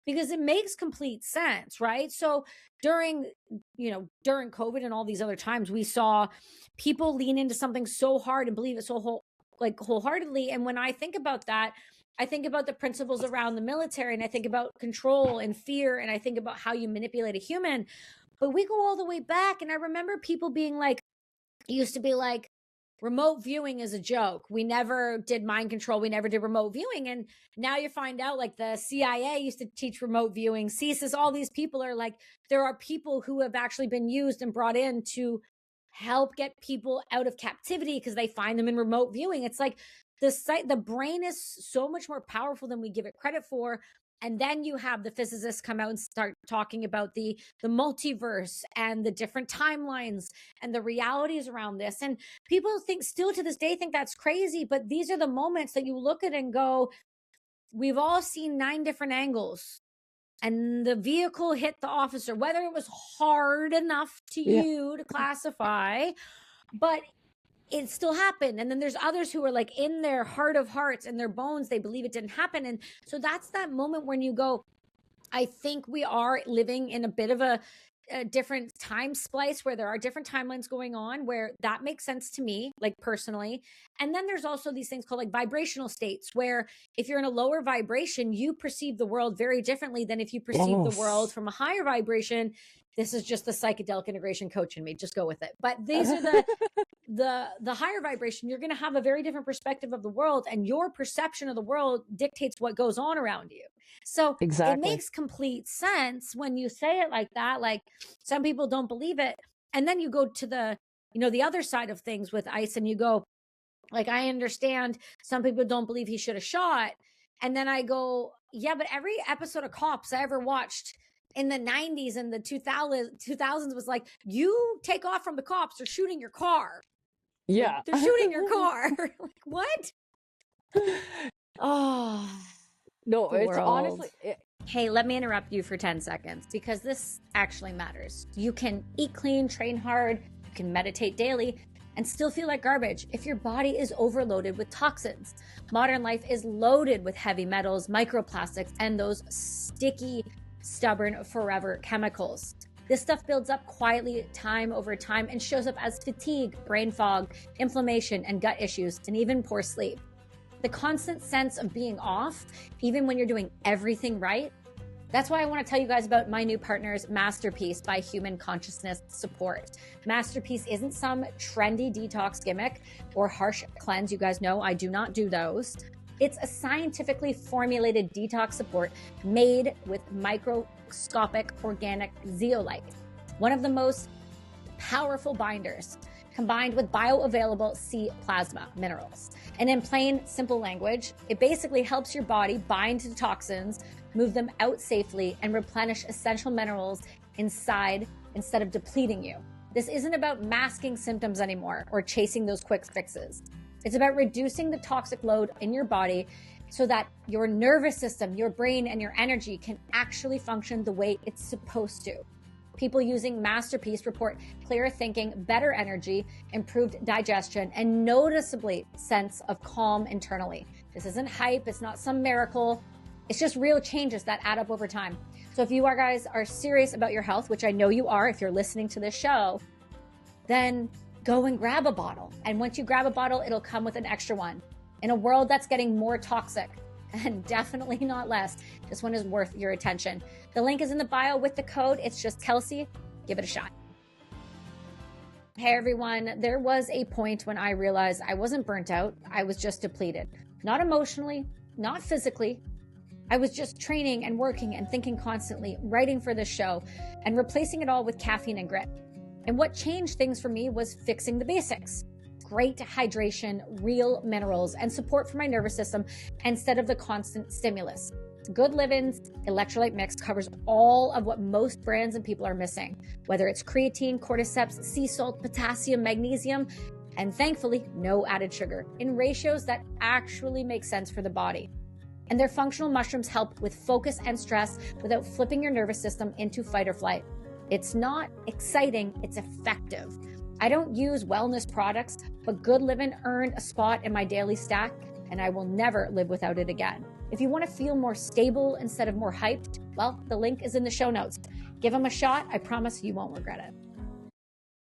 Speaker 1: because it makes complete sense, right? So during COVID and all these other times, we saw people lean into something so hard and believe it so wholeheartedly. And when I think about that, I think about the principles around the military, and I think about control and fear, and I think about how you manipulate a human. But we go all the way back, and I remember people being like, it used to be like, remote viewing is a joke. We never did mind control. We never did remote viewing. And now you find out like the CIA used to teach remote viewing. CSIS, all these people are like, there are people who have actually been used and brought in to help get people out of captivity because they find them in remote viewing. It's like the brain is so much more powerful than we give it credit for. And then you have the physicists come out and start talking about the multiverse and the different timelines and the realities around this. And people still to this day think that's crazy, but these are the moments that you look at and go, we've all seen 9 different angles, and the vehicle hit the officer, whether it was hard enough to
Speaker 2: Yeah.
Speaker 1: you to classify, but it still happened. And then there's others who are like, in their heart of hearts and their bones, they believe it didn't happen. And so that's that moment when you go, I think we are living in a bit of a different time splice where there are different timelines going on, where that makes sense to me, like personally. And then there's also these things called like vibrational states, where if you're in a lower vibration, you perceive the world very differently than if you perceive the world from a higher vibration. This is just the psychedelic integration coach in me, just go with it. But these are the higher vibration. You're going to have a very different perspective of the world, and your perception of the world dictates what goes on around you. So it
Speaker 2: Exactly.
Speaker 1: makes complete sense when you say it like that. Like, some people don't believe it. And then you go to the other side of things with ICE, and you go, like, I understand some people don't believe he should have shot. And then I go, yeah, but every episode of Cops I ever watched in the 90s and the 2000s was like, you take off from the cops, they're shooting your car. Like,
Speaker 2: Yeah.
Speaker 1: they're shooting your car. Like, what? Oh,
Speaker 2: No,
Speaker 1: the
Speaker 2: it's
Speaker 1: world.
Speaker 2: honestly,
Speaker 1: Hey, let me interrupt you for 10 seconds because this actually matters. You can eat clean, train hard, you can meditate daily, and still feel like garbage if your body is overloaded with toxins. Modern life is loaded with heavy metals, microplastics, and those sticky, stubborn, forever chemicals. This stuff builds up quietly time over time and shows up as fatigue, brain fog, inflammation, and gut issues, and even poor sleep. The constant sense of being off, even when you're doing everything right. That's why I want to tell you guys about my new partners, Masterpiece by Human Consciousness Support. Masterpiece isn't some trendy detox gimmick or harsh cleanse. You guys know I do not do those. It's a scientifically formulated detox support made with microscopic organic zeolite, one of the most powerful binders, combined with bioavailable sea plasma minerals. And in plain, simple language, it basically helps your body bind to toxins, move them out safely, and replenish essential minerals inside instead of depleting you. This isn't about masking symptoms anymore or chasing those quick fixes. It's about reducing the toxic load in your body so that your nervous system, your brain, and your energy can actually function the way it's supposed to. People using Masterpiece report clearer thinking, better energy, improved digestion, and noticeably sense of calm internally. This isn't hype. It's not some miracle. It's just real changes that add up over time. So if you guys are serious about your health, which I know you are if you're listening to this show, then go and grab a bottle. And once you grab a bottle, it'll come with an extra one. In a world that's getting more toxic, and definitely not less, this one is worth your attention. The link is in the bio with the code. It's just Kelsi. Give it a shot. Hey everyone, there was a point when I realized I wasn't burnt out. I was just depleted. Not emotionally, not physically. I was just training and working and thinking constantly, writing for this show, and replacing it all with caffeine and grit. And what changed things for me was fixing the basics. Great hydration, real minerals, and support for my nervous system instead of the constant stimulus. Good Livin's electrolyte mix covers all of what most brands and people are missing, whether it's creatine, cordyceps, sea salt, potassium, magnesium, and thankfully, no added sugar, in ratios that actually make sense for the body. And their functional mushrooms help with focus and stress without flipping your nervous system into fight or flight. It's not exciting, it's effective. I don't use wellness products, but Good Livin' earned a spot in my daily stack, and I will never live without it again. If you want to feel more stable instead of more hyped, well, the link is in the show notes. Give them a shot. I promise you won't regret it.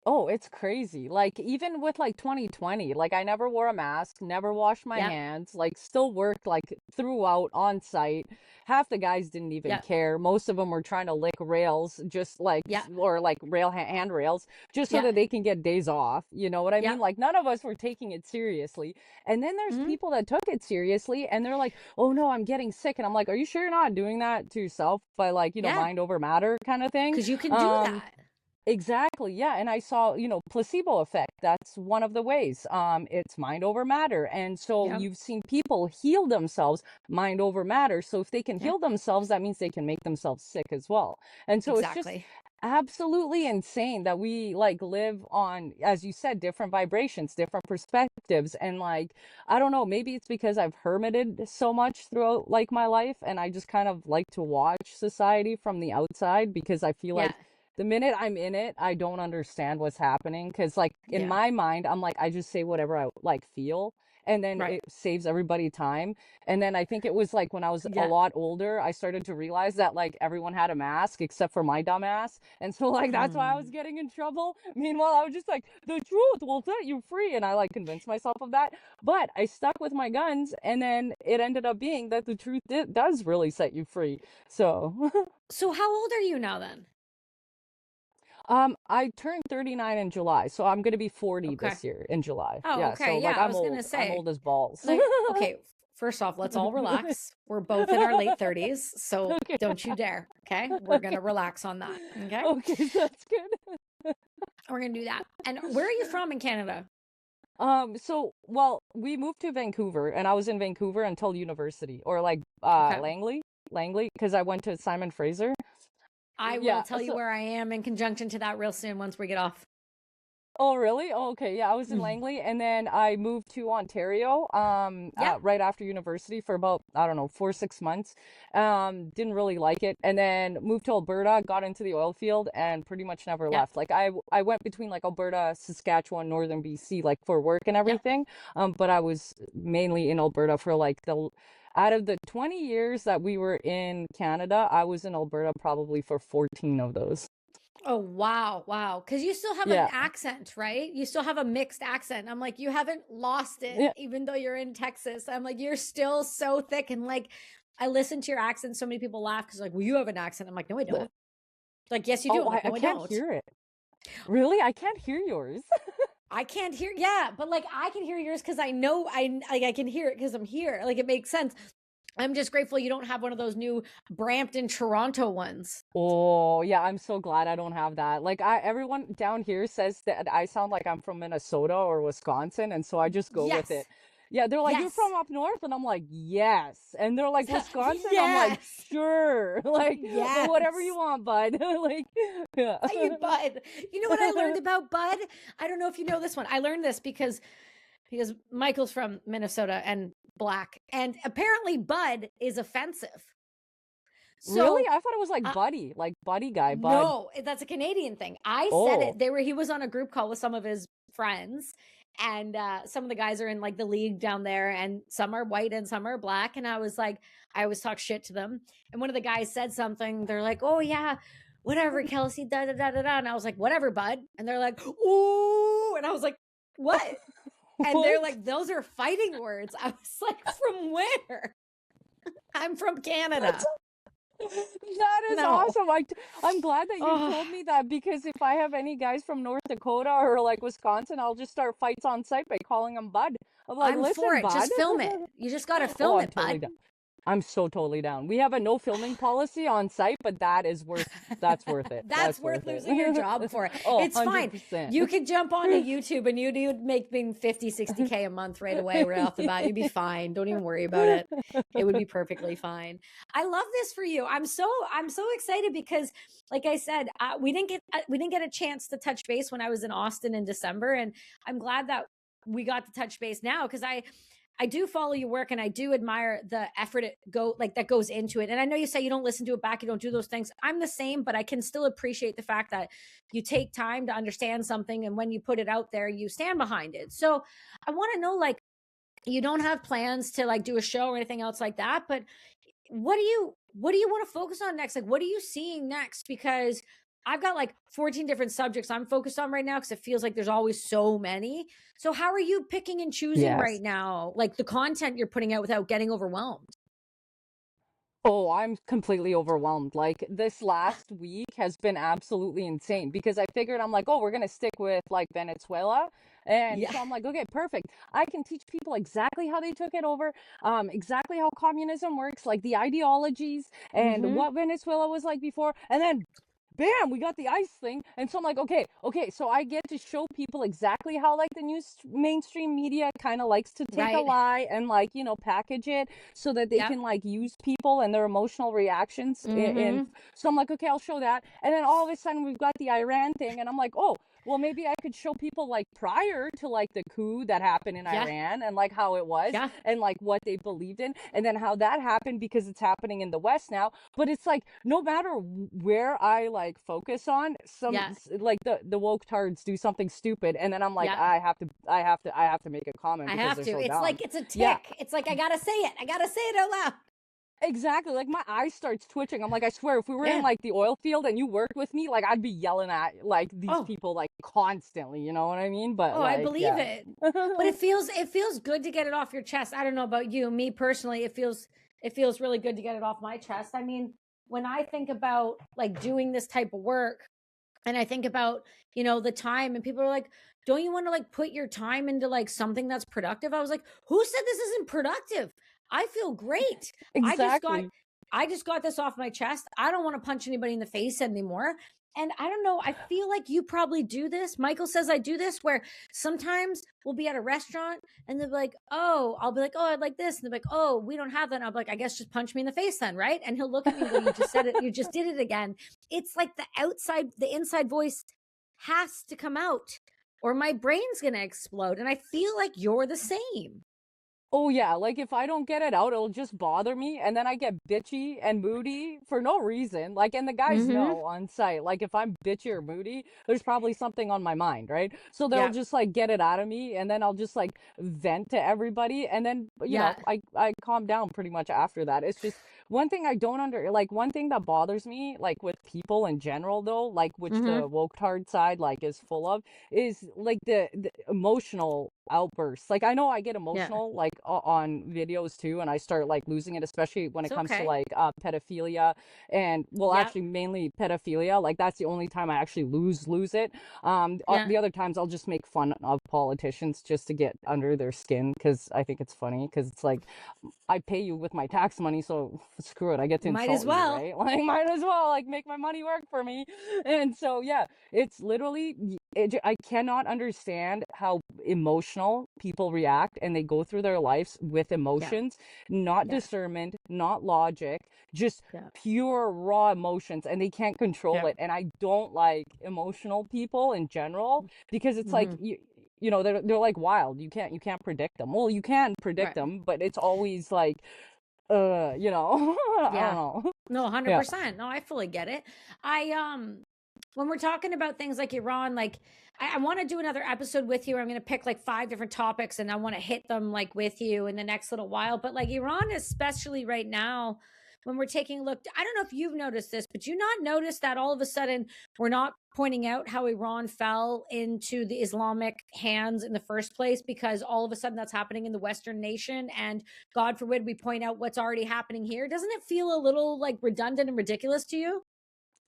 Speaker 2: Oh, it's crazy. Like even with like 2020, like I never wore a mask, never washed my hands, like still worked like throughout on site. Half the guys didn't even care. Most of them were trying to lick rails, just like, or like handrails, just so that they can get days off. You know what I mean? Like none of us were taking it seriously. And then there's people that took it seriously and they're like, oh no, I'm getting sick. And I'm like, are you sure you're not doing that to yourself by like, you know, mind over matter kind of thing?
Speaker 1: Because you can do that.
Speaker 2: Exactly. Yeah. And I saw, you know, placebo effect. That's one of the ways. It's mind over matter. And so you've seen people heal themselves mind over matter. So if they can heal themselves, that means they can make themselves sick as well. And so it's just absolutely insane that we like live on, as you said, different vibrations, different perspectives. And like, I don't know, maybe it's because I've hermited so much throughout like my life. And I just kind of like to watch society from the outside because I feel like the minute I'm in it, I don't understand what's happening. Cause like in my mind, I'm like, I just say whatever I like feel. And then it saves everybody time. And then I think it was like when I was a lot older, I started to realize that like everyone had a mask except for my dumb ass. And so like, that's why I was getting in trouble. Meanwhile, I was just like, the truth will set you free. And I like convinced myself of that. But I stuck with my guns. And then it ended up being that the truth does really set you free. So.
Speaker 1: So how old are you now then?
Speaker 2: I turned 39 in July, so I'm gonna be 40 this year in July.
Speaker 1: Oh,
Speaker 2: yeah,
Speaker 1: okay.
Speaker 2: So like
Speaker 1: I
Speaker 2: I'm
Speaker 1: was
Speaker 2: old.
Speaker 1: gonna say,
Speaker 2: I'm old as balls.
Speaker 1: like, okay, first off, let's all relax. We're both in our late 30s, so don't you dare. Okay, we're gonna relax on that. Okay.
Speaker 2: Okay, that's good.
Speaker 1: We're gonna do that. And where are you from in Canada?
Speaker 2: Well, we moved to Vancouver, and I was in Vancouver until university, or like Langley, because I went to Simon Fraser.
Speaker 1: I will tell you where I am in conjunction to that real soon once we get off.
Speaker 2: Oh, really? Oh, okay. Yeah, I was in Langley and then I moved to Ontario right after university for about, I don't know, 4 or 6 months. Didn't really like it. And then moved to Alberta, got into the oil field and pretty much never left. Like I went between like Alberta, Saskatchewan, northern BC, like for work and everything. But I was mainly in Alberta for like out of the 20 years that we were in Canada, I was in Alberta probably for 14 of those.
Speaker 1: Oh, wow. Wow. Because you still have an accent, right? You still have a mixed accent. I'm like, you haven't lost it, even though you're in Texas. I'm like, you're still so thick. And like, I listen to your accent. So many people laugh because like, well, you have an accent. I'm like, no, I don't. Like, yes, you do. Like, no,
Speaker 2: I can't hear it. Really? I can't hear yours.
Speaker 1: I can't hear. Yeah. But like, I can hear yours because I know I can hear it because I'm here. Like, it makes sense. I'm just grateful you don't have one of those new Brampton, Toronto ones.
Speaker 2: Oh, yeah, I'm so glad I don't have that. Like everyone down here says that I sound like I'm from Minnesota or Wisconsin, and so I just go with it. Yeah, they're like, you're from up north? And I'm like, yes. And they're like, Wisconsin? I'm like, sure. Like, well, whatever you want, bud. Like, yeah.
Speaker 1: Bud. You know what I learned about Bud? I don't know if you know this one. I learned this because because Michael's from Minnesota and black, and apparently Bud is offensive.
Speaker 2: Really?
Speaker 1: So
Speaker 2: I thought it was like
Speaker 1: uh,
Speaker 2: buddy guy, bud.
Speaker 1: no, that's a Canadian thing. I said
Speaker 2: Oh,
Speaker 1: it. He was on a group call with some of his friends, and some of the guys are in like the league down there, and some are white and some are black. And I was like, I always talk shit to them. And one of the guys said something. They're like, "Oh yeah, whatever, Kelsi, da da da da da." And I was like, "Whatever, bud." And they're like, "Ooh," and I was like, "What?" And they're
Speaker 2: what?
Speaker 1: like, "Those are fighting words." I was like, "From where?" I'm from
Speaker 2: That's
Speaker 1: Canada.
Speaker 2: that is
Speaker 1: No.
Speaker 2: awesome. I'm glad that you
Speaker 1: Oh,
Speaker 2: told me that, because if I have any guys from North Dakota or like Wisconsin, I'll just start fights on site by calling them bud. I'm like,
Speaker 1: I'm for
Speaker 2: listen,
Speaker 1: it.
Speaker 2: bud.
Speaker 1: Just film it. You just got to
Speaker 2: Oh,
Speaker 1: film
Speaker 2: I'm
Speaker 1: it, bud.
Speaker 2: totally down. I'm so totally down. We have a no filming policy on site, but that's worth it.
Speaker 1: That's
Speaker 2: That's
Speaker 1: worth
Speaker 2: worth
Speaker 1: losing your
Speaker 2: it.
Speaker 1: job for.
Speaker 2: Oh,
Speaker 1: It's fine.
Speaker 2: 100%.
Speaker 1: You could jump onto YouTube and you'd make 50, 60K a month right away, right off the bat. You'd be fine. Don't even worry about it. It would be perfectly fine. I love this for you. I'm so excited because, like I said, we didn't get a chance to touch base when I was in Austin in December, and I'm glad that we got to touch base now, because I do follow your work and I do admire the effort that goes into it. And I know you say you don't listen to it back, you don't do those things. I'm the same, but I can still appreciate the fact that you take time to understand something, and when you put it out there, you stand behind it. So I want to know, like, you don't have plans to like do a show or anything else like that, but what do you want to focus on next? Like, what are you seeing next? Because I've got like 14 different subjects I'm focused on right now, because it feels like there's always so many. So how are you picking and choosing right
Speaker 2: Yes.
Speaker 1: now, like the content you're putting out without getting overwhelmed?
Speaker 2: Oh, I'm completely overwhelmed. Like this last week has been absolutely insane, because I figured, I'm like, oh, we're gonna stick with like Venezuela. And
Speaker 1: Yeah.
Speaker 2: so I'm like, okay, perfect. I can teach people exactly how they took it over, exactly how communism works, like the ideologies and
Speaker 1: Mm-hmm.
Speaker 2: what Venezuela was like before. And then bam, we got the ice thing. And so I'm like, okay, so I get to show people exactly how like the news mainstream media kind of likes to take a
Speaker 1: Right.
Speaker 2: lie and like, package it so that they
Speaker 1: Yep.
Speaker 2: can like use people and their emotional reactions in.
Speaker 1: Mm-hmm.
Speaker 2: So I'm like, okay, I'll show that. And then all of a sudden we've got the Iran thing, and I'm like, oh, well, maybe I could show people like prior to like the coup that happened in
Speaker 1: Yeah.
Speaker 2: Iran, and like how it was,
Speaker 1: Yeah.
Speaker 2: and like what they believed in, and then how that happened because it's happening in the West now. But it's like, no matter where I like focus on,
Speaker 1: Yeah.
Speaker 2: like the woke tards do something stupid, and then I'm like,
Speaker 1: Yeah.
Speaker 2: I have to make a comment
Speaker 1: I
Speaker 2: because
Speaker 1: have
Speaker 2: they're
Speaker 1: to.
Speaker 2: so
Speaker 1: It's
Speaker 2: dumb.
Speaker 1: like it's a
Speaker 2: Yeah,
Speaker 1: tick. It's like I gotta say it. I gotta say it out loud.
Speaker 2: exactly. Like my eye starts twitching. I'm like, I swear, if we were in
Speaker 1: Yeah.
Speaker 2: like the oil field and you worked with me, like I'd be yelling at like these
Speaker 1: Oh,
Speaker 2: people like constantly, you know what I mean? But
Speaker 1: oh, I
Speaker 2: like,
Speaker 1: believe
Speaker 2: yeah.
Speaker 1: it. But it feels good to get it off your chest. I don't know about you. Me personally, it feels really good to get it off my chest. I mean, when I think about like doing this type of work, and I think about, the time, and people are like, don't you want to like put your time into like something that's productive? I was like, who said this isn't productive? I feel great. I just got
Speaker 2: Exactly.
Speaker 1: I just got this off my chest. I don't want to punch anybody in the face anymore. And I don't know, I feel like you probably do this. Michael says I do this, where sometimes we'll be at a restaurant and they'll be like, oh, I'll be like, oh, I'd like this. And they're like, oh, we don't have that. And I'll be like, I guess just punch me in the face then, right? And he'll look at me, well, you just said it, you just did it again. It's like the inside voice has to come out, or my brain's going to explode. And I feel like you're the same.
Speaker 2: Oh yeah, like if I don't get it out, it'll just bother me, and then I get bitchy and moody for no reason. Like, and the guys
Speaker 1: Mm-hmm.
Speaker 2: know on site, like if I'm bitchy or moody, there's probably something on my mind, right? So they'll
Speaker 1: Yeah.
Speaker 2: just like get it out of me, and then I'll just like vent to everybody, and then
Speaker 1: Yeah.
Speaker 2: I calm down pretty much after that. It's just one thing I don't like one thing that bothers me, like with people in general though, like which
Speaker 1: Mm-hmm.
Speaker 2: the woke hard side like is full of, is like the emotional outbursts. Like I know I get
Speaker 1: Yeah.
Speaker 2: emotional like on videos too, and I start like losing it, especially when
Speaker 1: It's
Speaker 2: it comes to
Speaker 1: okay.
Speaker 2: like pedophilia, and well,
Speaker 1: Yep.
Speaker 2: actually mainly pedophilia. Like that's the only time I actually lose it.
Speaker 1: Yeah.
Speaker 2: The other times I'll just make fun of politicians just to get under their skin, because I think it's funny, because it's like I pay you with my tax money, so screw it, I get to
Speaker 1: Might as
Speaker 2: insult you,
Speaker 1: well.
Speaker 2: right? Like might as well like make my money work for me. And so yeah, it's literally I cannot understand how emotional people react, and they go through their lives with
Speaker 1: Yeah.
Speaker 2: emotions, not
Speaker 1: Yeah.
Speaker 2: discernment, not logic, just
Speaker 1: Yeah.
Speaker 2: pure raw emotions, and they can't control
Speaker 1: Yeah.
Speaker 2: it. And I don't like emotional people in general, because it's like
Speaker 1: Mm-hmm.
Speaker 2: you know, they're like wild. You can't predict them. Well, you can predict
Speaker 1: Right.
Speaker 2: them, but it's always like, you know, I don't
Speaker 1: Yeah.
Speaker 2: know.
Speaker 1: No,
Speaker 2: Yeah.
Speaker 1: 100%. No, I fully get it. I when we're talking about things like Iran, like I want to do another episode with you. I'm going to pick like 5 different topics and I want to hit them like with you in the next little while. But like Iran, especially right now, when we're taking a look, I don't know if you've noticed this, but you not notice that all of a sudden we're not pointing out how Iran fell into the Islamic hands in the first place, because all of a sudden that's happening in the Western nation. And God forbid we point out what's already happening here. Doesn't it feel a little like redundant and ridiculous to you?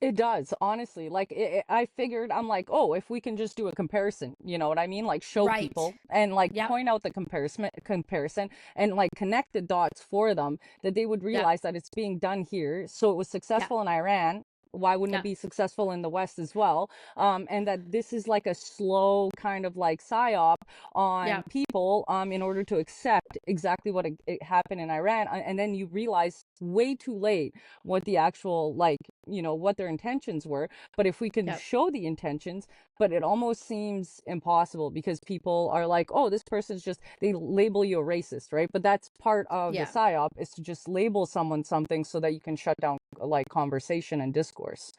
Speaker 2: It does, honestly. Like I figured, I'm like, oh, if we can just do a comparison, you know what I mean? Like show
Speaker 1: Right.
Speaker 2: people and like
Speaker 1: Yep.
Speaker 2: point out the comparison and like connect the dots for them that they would
Speaker 1: Yep.
Speaker 2: realize that it's being done here. So it was
Speaker 1: Yep.
Speaker 2: successful in Iran. Why wouldn't it
Speaker 1: Yep.
Speaker 2: be successful in the West as well? And that this is like a slow kind of like psyop on
Speaker 1: Yep.
Speaker 2: people in order to accept exactly what it happened in Iran. And then you realize way too late what the actual like, you know, what their intentions were. But if we can
Speaker 1: Yep.
Speaker 2: show the intentions, but it almost seems impossible because people are like, oh, this person's just, they label you a racist, right? But that's part of the
Speaker 1: Yeah.
Speaker 2: psyop, is to just label someone something so that you can shut down like conversation and discourse.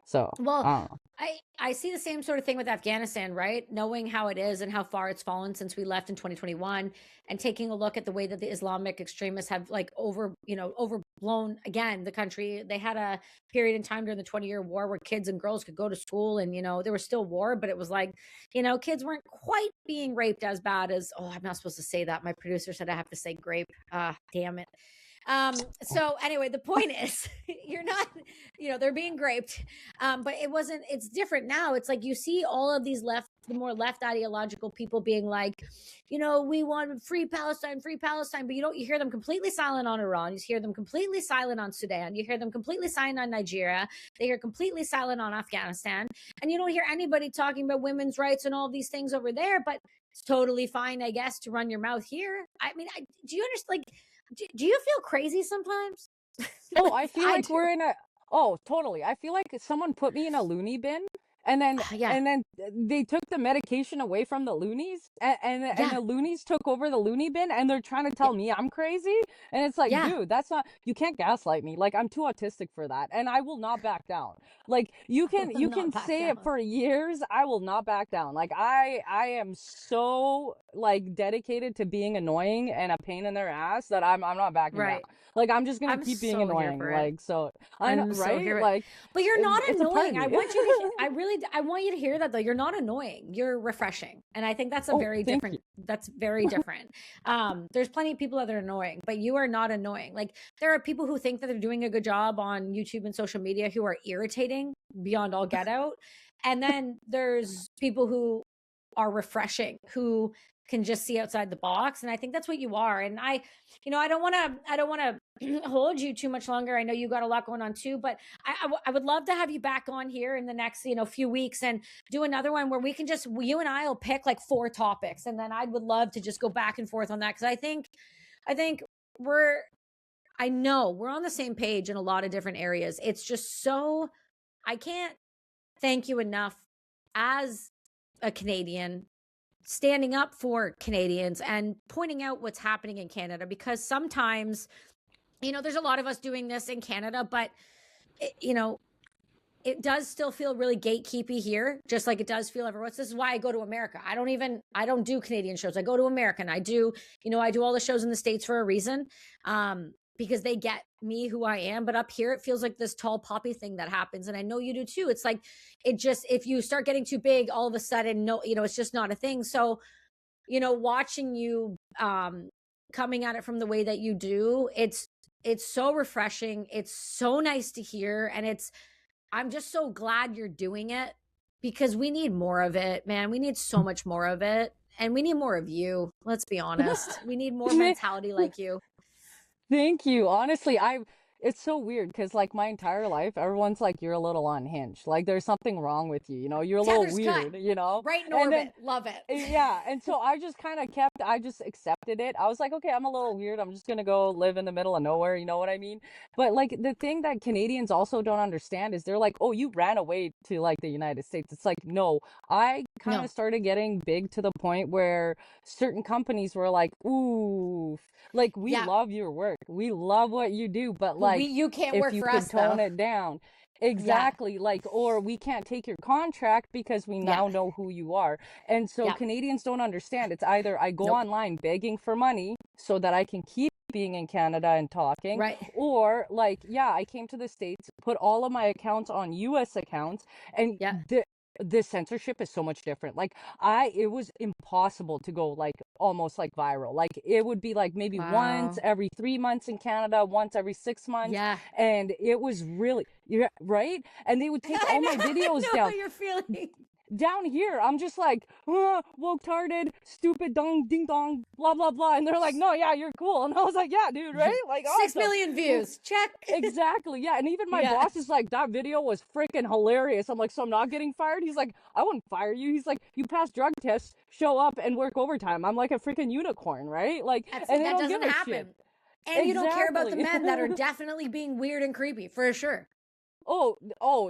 Speaker 2: So
Speaker 1: Well,
Speaker 2: I don't know.
Speaker 1: I see the same sort of thing with Afghanistan, right? Knowing how it is and how far it's fallen since we left in 2021, and taking a look at the way that the Islamic extremists have like overblown again the country. They had a period in time during the 20-year war where kids and girls could go to school, and there was still war, but it was like, kids weren't quite being raped as bad as, oh, I'm not supposed to say that. My producer said I have to say grape. Ah, damn it. So anyway, the point is you're not, they're being raped. But it's different now. It's like you see all of these the more left ideological people being like, we want free Palestine, but you hear them completely silent on Iran. You hear them completely silent on Sudan. You hear them completely silent on Nigeria. They hear completely silent on Afghanistan. And you don't hear anybody talking about women's rights and all these things over there, but it's totally fine, I guess, to run your mouth here. I mean, do you understand? Like, do you feel crazy sometimes?
Speaker 2: Oh, I feel
Speaker 1: I
Speaker 2: like
Speaker 1: do.
Speaker 2: we're in a, oh, totally. I feel like someone put me in a loony bin and then
Speaker 1: Yeah.
Speaker 2: and then they took the medication away from the loonies and
Speaker 1: Yeah.
Speaker 2: the loonies took over the loony bin and they're trying to
Speaker 1: Yeah.
Speaker 2: tell me I'm crazy. And it's like,
Speaker 1: Yeah.
Speaker 2: dude, that's not, you can't gaslight me. Like I'm too autistic for that. And I will not back down. Like you
Speaker 1: Not
Speaker 2: can
Speaker 1: back
Speaker 2: say it
Speaker 1: down.
Speaker 2: for years. I will not back down. Like I am so like dedicated to being annoying and a pain in their ass that I'm not backing down.
Speaker 1: Right.
Speaker 2: Like I'm just gonna
Speaker 1: I'm
Speaker 2: keep being
Speaker 1: so here
Speaker 2: annoying.
Speaker 1: for it.
Speaker 2: Like so I know,
Speaker 1: I'm so
Speaker 2: right?
Speaker 1: here.
Speaker 2: Like
Speaker 1: But you're not
Speaker 2: it's a
Speaker 1: annoying. I
Speaker 2: party.
Speaker 1: want you to, I want you to hear that though. You're not annoying. You're refreshing. And I think that's
Speaker 2: Oh, thank you.
Speaker 1: that's very different. There's plenty of people that are annoying, but you are not annoying. Like there are people who think that they're doing a good job on YouTube and social media who are irritating beyond all get out. And then there's people who are refreshing, who can just see outside the box. And I think that's what you are. And I don't want to hold you too much longer. I know you got a lot going on too, but I would love to have you back on here in the next, few weeks and do another one where we can just, you and I will pick like 4 topics. And then I would love to just go back and forth on that. Cause I think we're, I know we're on the same page in a lot of different areas. It's just so, I can't thank you enough as a Canadian, standing up for Canadians and pointing out what's happening in Canada, because sometimes, there's a lot of us doing this in Canada, but it does still feel really gatekeepy here, just like it does feel everywhere else. This is why I go to America. I don't do Canadian shows. I go to America and I do all the shows in the States for a reason. Because they get me who I am. But up here, it feels like this tall poppy thing that happens. And I know you do too. It's like, if you start getting too big, all of a sudden, no, it's just not a thing. So, watching you coming at it from the way that you do, it's so refreshing. It's so nice to hear. And I'm just so glad you're doing it, because we need more of it, man. We need so much more of it. And we need more of you. Let's be honest. We need more mentality like you.
Speaker 2: Thank you. Honestly, It's so weird because like my entire life, everyone's like, you're a little unhinged. Like there's something wrong with you, you know, you're a little
Speaker 1: Tether's cut.
Speaker 2: weird, you know?
Speaker 1: Right in
Speaker 2: And then,
Speaker 1: orbit. Love it.
Speaker 2: yeah. And so I just kind of I just accepted it. I was like, okay, I'm a little weird. I'm just going to go live in the middle of nowhere. You know what I mean? But like the thing that Canadians also don't understand is they're like, oh, you ran away to like the United States. It's like, no, I kind
Speaker 1: No.
Speaker 2: of started getting big to the point where certain companies were like, ooh, like we
Speaker 1: Yeah.
Speaker 2: love your work, we love what you do, but
Speaker 1: But
Speaker 2: like
Speaker 1: you can't
Speaker 2: if
Speaker 1: work
Speaker 2: you
Speaker 1: for
Speaker 2: could
Speaker 1: us
Speaker 2: tone
Speaker 1: though.
Speaker 2: it down.
Speaker 1: Yeah.
Speaker 2: Exactly, like, or we can't take your contract because we
Speaker 1: Yeah.
Speaker 2: now know who you are. And so
Speaker 1: Yeah.
Speaker 2: Canadians don't understand. It's either I go
Speaker 1: Nope.
Speaker 2: online begging for money so that I can keep being in Canada and talking,
Speaker 1: Right.
Speaker 2: or like, yeah, I came to the States, put all of my accounts on US accounts, and
Speaker 1: Yeah.
Speaker 2: the censorship is so much different. Like it was impossible to go like almost like viral. Like it would be like maybe once
Speaker 1: Wow.
Speaker 2: every 3 months in Canada, once every 6 months.
Speaker 1: Yeah.
Speaker 2: And it was really, yeah, right. And they would take all my
Speaker 1: I
Speaker 2: videos
Speaker 1: know how
Speaker 2: down.
Speaker 1: you're feeling.
Speaker 2: Down here, I'm just like, woke-tarded, stupid, dong, ding dong, blah, blah, blah. And they're like, no, yeah, you're cool. And I was like, yeah, dude, right? Like,
Speaker 1: 6
Speaker 2: awesome.
Speaker 1: million views. Check.
Speaker 2: Exactly. Yeah. And even my
Speaker 1: Yeah.
Speaker 2: boss is like, that video was freaking hilarious. I'm like, so I'm not getting fired? He's like, I wouldn't fire you. He's like, you pass drug tests, show up and work overtime. I'm like a freaking unicorn, right? Like, and they
Speaker 1: That
Speaker 2: don't give
Speaker 1: doesn't
Speaker 2: a
Speaker 1: happen.
Speaker 2: shit.
Speaker 1: And you don't care about the
Speaker 2: Exactly.
Speaker 1: men that are definitely being weird and creepy, for sure.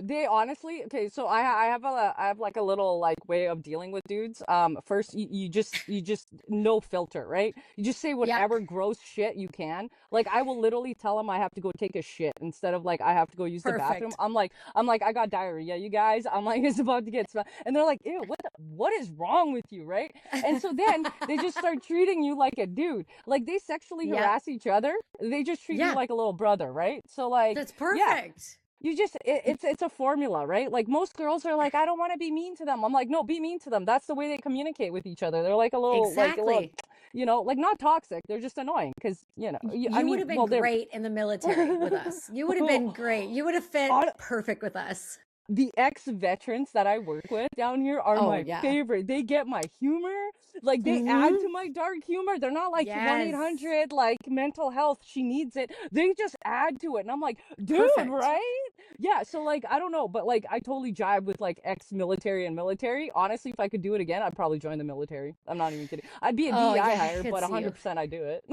Speaker 2: They honestly, okay, so I have like a little like way of dealing with dudes. First you just no filter, right? You just say
Speaker 1: Yeah.
Speaker 2: whatever gross shit you can. Like I will literally tell them I have to go take a shit instead of like I have to go use the bathroom.
Speaker 1: Perfect.
Speaker 2: I'm like I got diarrhea, you guys. I'm like it's about to get and they're like, "Ew, what is wrong with you?" Right? And so then they just start treating you like a dude. Like they sexually
Speaker 1: Yeah.
Speaker 2: harass each other. They just treat you
Speaker 1: Yeah.
Speaker 2: like a little brother, right? So like
Speaker 1: That's
Speaker 2: yeah,
Speaker 1: perfect.
Speaker 2: you just it's a formula, right? Like most girls are like, I don't want to be mean to them. I'm like, no, be mean to them. That's the way they communicate with each other. They're like a little,
Speaker 1: Exactly.
Speaker 2: you know, like not toxic. They're just annoying because you know. I
Speaker 1: You would
Speaker 2: mean,
Speaker 1: have been
Speaker 2: well, they're
Speaker 1: great in the military with us. You would have been great. You would have fit
Speaker 2: hon-
Speaker 1: perfect with us.
Speaker 2: the ex-veterans that I work with down here are
Speaker 1: Oh,
Speaker 2: my
Speaker 1: yeah.
Speaker 2: favorite. They get my humor. Like they add
Speaker 1: Mm-hmm.
Speaker 2: to my dark humor. They're not like
Speaker 1: Yes.
Speaker 2: 1-800 like mental health. She needs it. They just add to it. And I'm like, dude,
Speaker 1: Perfect.
Speaker 2: right? Yeah. So like, I don't know, but like I totally jive with like ex-military and military. Honestly, if I could do it again, I'd probably join the military. I'm not even kidding. I'd be a
Speaker 1: Oh,
Speaker 2: DEI
Speaker 1: yeah, I
Speaker 2: hire,
Speaker 1: could
Speaker 2: but
Speaker 1: see you.
Speaker 2: 100% I do it.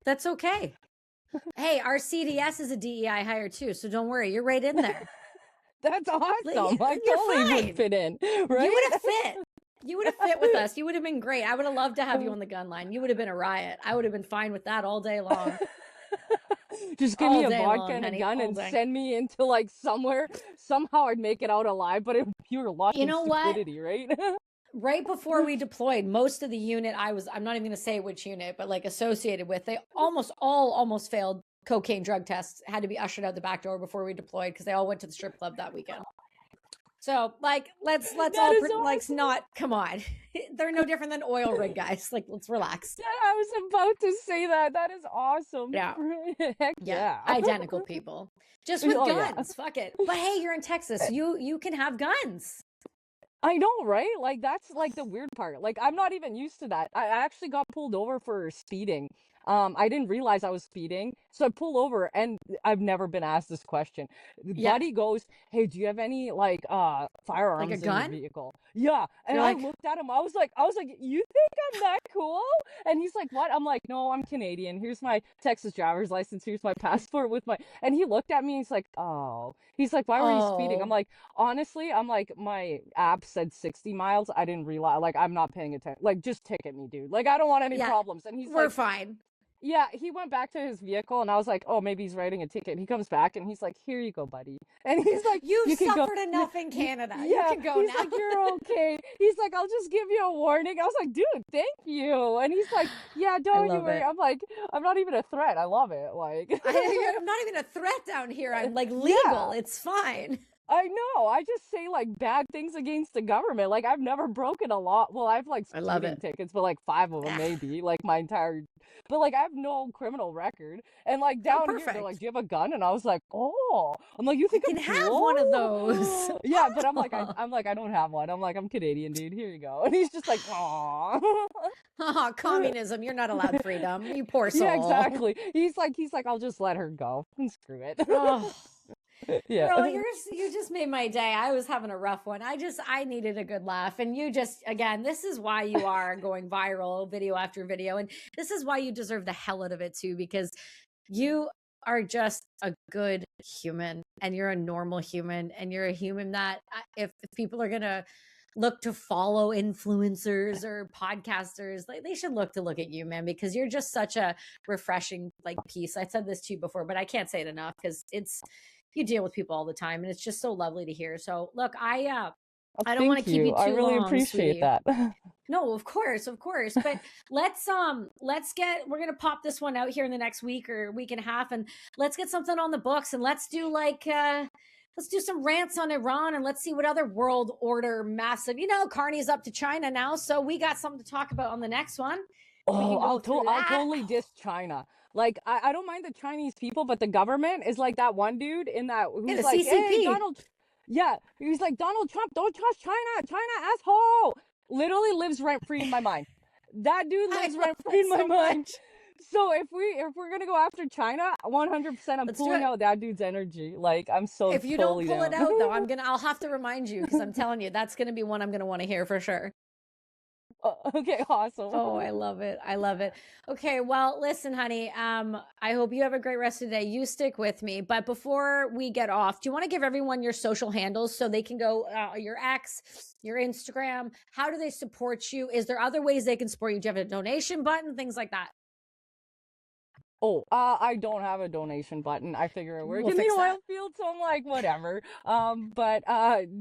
Speaker 1: That's okay. Hey, our CDS is a DEI hire too, so don't worry. You're right in there.
Speaker 2: That's awesome. I
Speaker 1: You're
Speaker 2: totally would
Speaker 1: fine.
Speaker 2: fit in,
Speaker 1: You
Speaker 2: right?
Speaker 1: would have fit. You would have fit with us. You would have been great. I would have loved to have you on the gun line. You would have been a riot. I would have been fine with that all day long.
Speaker 2: Just give
Speaker 1: All
Speaker 2: me a
Speaker 1: day
Speaker 2: vodka
Speaker 1: long,
Speaker 2: and a
Speaker 1: honey.
Speaker 2: gun
Speaker 1: All
Speaker 2: and
Speaker 1: day.
Speaker 2: send me into like somewhere. Somehow I'd make it out alive, but it would be pure luck
Speaker 1: You
Speaker 2: and
Speaker 1: know what?
Speaker 2: stupidity, right?
Speaker 1: Right before we deployed, most of the unit I'm not even going to say which unit, but like associated with, they almost failed cocaine drug tests, had to be ushered out the back door before we deployed because they all went to the strip club that weekend. So like, let's
Speaker 2: That
Speaker 1: all
Speaker 2: is
Speaker 1: like
Speaker 2: awesome.
Speaker 1: not, come on. They're no different than oil rig guys. Like, let's relax.
Speaker 2: Yeah, I was about to say that. That is awesome.
Speaker 1: Yeah.
Speaker 2: Heck
Speaker 1: Yeah.
Speaker 2: yeah.
Speaker 1: Identical people. Just with
Speaker 2: Oh yeah.
Speaker 1: guns. Fuck it. But hey, you're in Texas. You can have guns.
Speaker 2: I know, right? Like that's like the weird part. Like I'm not even used to that. I actually got pulled over for speeding. I didn't realize I was speeding, so I pull over, and I've never been asked this question. The
Speaker 1: Yeah.
Speaker 2: buddy goes, "Hey, do you have any like
Speaker 1: Like a
Speaker 2: firearms in your
Speaker 1: gun?
Speaker 2: vehicle?" Yeah, and
Speaker 1: You're
Speaker 2: I
Speaker 1: like,
Speaker 2: looked at him. I was like, "You think I'm that cool?" And he's like, "What?" I'm like, "No, I'm Canadian. Here's my Texas driver's license. Here's my passport with my." And he looked at me. And he's like, "Oh." He's like, "Why were you speeding?" I'm
Speaker 1: oh,
Speaker 2: like, honestly, I'm like, my app said 60 miles. I didn't realize, like, I'm not paying attention. Like, just ticket me, dude. Like, I don't want any
Speaker 1: yeah,
Speaker 2: problems. And he's
Speaker 1: we're
Speaker 2: like,
Speaker 1: fine.
Speaker 2: yeah, he went back to his vehicle, and I was like, oh, maybe he's writing a ticket. He comes back, and he's like, here you go, buddy. And he's like,
Speaker 1: You've
Speaker 2: you can go.
Speaker 1: suffered enough in Canada. You
Speaker 2: Yeah,
Speaker 1: can go
Speaker 2: he's
Speaker 1: now.
Speaker 2: like, you're okay. He's like, I'll just give you a warning. I was like, dude, thank you. And he's like, yeah,
Speaker 1: I
Speaker 2: don't you
Speaker 1: love
Speaker 2: worry.
Speaker 1: it.
Speaker 2: I'm like, I'm not even a threat. I love it. Like,
Speaker 1: I'm not even a threat down here. I'm like legal.
Speaker 2: yeah.
Speaker 1: It's fine.
Speaker 2: I know. I just say like bad things against the government. Like I've never broken a law. Well, I've like
Speaker 1: I love
Speaker 2: speeding
Speaker 1: it.
Speaker 2: tickets, but like five of them
Speaker 1: Ah,
Speaker 2: maybe, like my entire. But like I have no criminal record. And like
Speaker 1: oh,
Speaker 2: down here, they're like,
Speaker 1: perfect.
Speaker 2: "Do you have a gun?" And I was like, "Oh." I'm like, "You
Speaker 1: You
Speaker 2: think
Speaker 1: can
Speaker 2: I'm
Speaker 1: have
Speaker 2: cool?"
Speaker 1: one of those.
Speaker 2: Yeah, but I'm like I don't have one. I'm like I'm Canadian, dude. Here you go. And he's just like, "Aw."
Speaker 1: Oh, communism. You're not allowed freedom. You poor
Speaker 2: Yeah,
Speaker 1: soul.
Speaker 2: exactly. He's like, I'll just let her go and screw it.
Speaker 1: Oh,
Speaker 2: Yeah.
Speaker 1: girl, you just made my day. I was having a rough one. I needed a good laugh. And you just, again, this is why you are going viral video after video. And this is why you deserve the hell out of it too, because you are just a good human and you're a normal human and you're a human that if people are going to look to follow influencers or podcasters, like they should look at you, man, because you're just such a refreshing like piece. I said this to you before, but I can't say it enough because it's you deal with people all the time and it's just so lovely to hear. So look,
Speaker 2: Oh,
Speaker 1: I don't want
Speaker 2: thank
Speaker 1: to keep
Speaker 2: you.
Speaker 1: you
Speaker 2: I
Speaker 1: too
Speaker 2: really
Speaker 1: long,
Speaker 2: appreciate
Speaker 1: sweetie.
Speaker 2: that.
Speaker 1: No, of course. But let's get we're gonna pop this one out here in the next week or week and a half, and let's get something on the books and let's do some rants on Iran and let's see what other world order massive, Carney's up to China now, so we got something to talk about on the next one. We
Speaker 2: Oh,
Speaker 1: can go through
Speaker 2: I'll
Speaker 1: that.
Speaker 2: totally diss China. Like I don't mind the Chinese people, but the government is like that one dude in that
Speaker 1: Yeah,
Speaker 2: who's
Speaker 1: the
Speaker 2: like, "Hey,
Speaker 1: CCP.
Speaker 2: Donald." Yeah, he's like, "Donald Trump, don't trust China. China asshole." Literally lives rent free in my mind. That dude
Speaker 1: I
Speaker 2: lives
Speaker 1: love
Speaker 2: rent free
Speaker 1: that
Speaker 2: in my
Speaker 1: so
Speaker 2: mind.
Speaker 1: much.
Speaker 2: So if we're gonna go after China, 100% I'm
Speaker 1: Let's do
Speaker 2: pulling
Speaker 1: it.
Speaker 2: out that dude's energy. Like I'm so
Speaker 1: If you don't
Speaker 2: totally
Speaker 1: pull it
Speaker 2: down.
Speaker 1: out though, I'll have to remind you because I'm telling you that's gonna be one I'm gonna want to hear for sure.
Speaker 2: Okay, awesome.
Speaker 1: Oh, I love it. I love it. Okay, well, listen, honey, I hope you have a great rest of the day. You stick with me. But before we get off, do you want to give everyone your social handles so they can go your X, your Instagram? How do they support you? Is there other ways they can support you? Do you have a donation button? Things like that.
Speaker 2: Oh, I don't have a donation button. I figure I work
Speaker 1: We'll
Speaker 2: in the
Speaker 1: fix
Speaker 2: oil
Speaker 1: that.
Speaker 2: field, so I'm like, whatever. But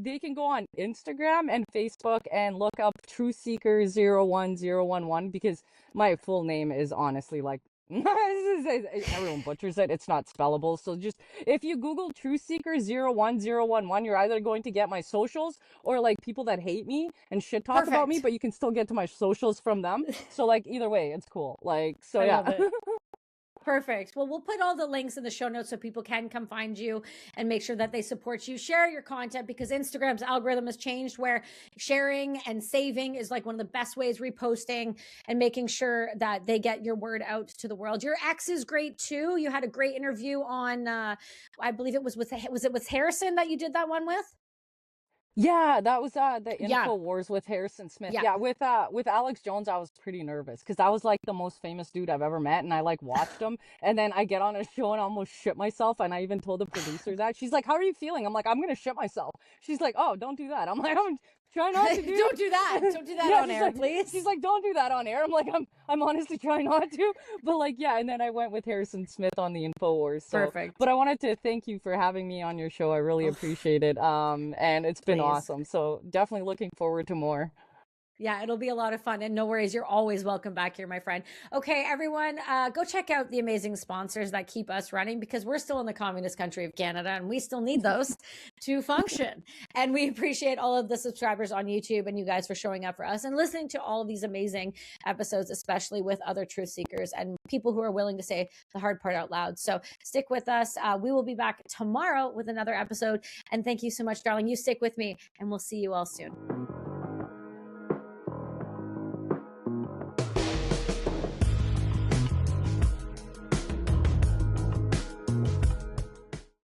Speaker 2: they can go on Instagram and Facebook and look up TruthSeeker01011 because my full name is honestly like everyone butchers it. It's not spellable. So just if you Google TruthSeeker01011, you're either going to get my socials or like people that hate me and shit talk about me,
Speaker 1: Perfect.
Speaker 2: but you can still get to my socials from them. So like either way, it's cool. Like so
Speaker 1: I
Speaker 2: yeah.
Speaker 1: love it. Perfect. Well, we'll put all the links in the show notes so people can come find you and make sure that they support you. Share your content because Instagram's algorithm has changed where sharing and saving is like one of the best ways, reposting and making sure that they get your word out to the world. Your ex is great too. You had a great interview on, I believe it was with Harrison that you did that one with?
Speaker 2: Yeah, that was the
Speaker 1: Yeah.
Speaker 2: Info Wars with Harrison Smith.
Speaker 1: Yeah.
Speaker 2: Yeah, with Alex Jones, I was pretty nervous because that was like the most famous dude I've ever met, and I like watched him. And then I get on a show and I almost shit myself, and I even told the producer that. She's like, "How are you feeling?" I'm like, "I'm gonna shit myself." She's like, "Oh, don't do that." I'm like, "I'm trying not to, dude."
Speaker 1: Don't do that. Don't do that
Speaker 2: Yeah,
Speaker 1: on air, please.
Speaker 2: she's like, "Don't do that on air." I'm like, I'm honestly trying not to, but like, yeah. And then I went with Harrison Smith on the Info Wars. So,
Speaker 1: Perfect.
Speaker 2: but I wanted to thank you for having me on your show. I really
Speaker 1: Oh,
Speaker 2: appreciate it. And it's been
Speaker 1: please.
Speaker 2: awesome. So definitely looking forward to more.
Speaker 1: Yeah, it'll be a lot of fun. And no worries, you're always welcome back here, my friend. Okay, everyone, go check out the amazing sponsors that keep us running because we're still in the communist country of Canada and we still need those to function. And we appreciate all of the subscribers on YouTube and you guys for showing up for us and listening to all of these amazing episodes, especially with other truth seekers and people who are willing to say the hard part out loud. So stick with us. We will be back tomorrow with another episode. And thank you so much, darling. You stick with me and we'll see you all soon.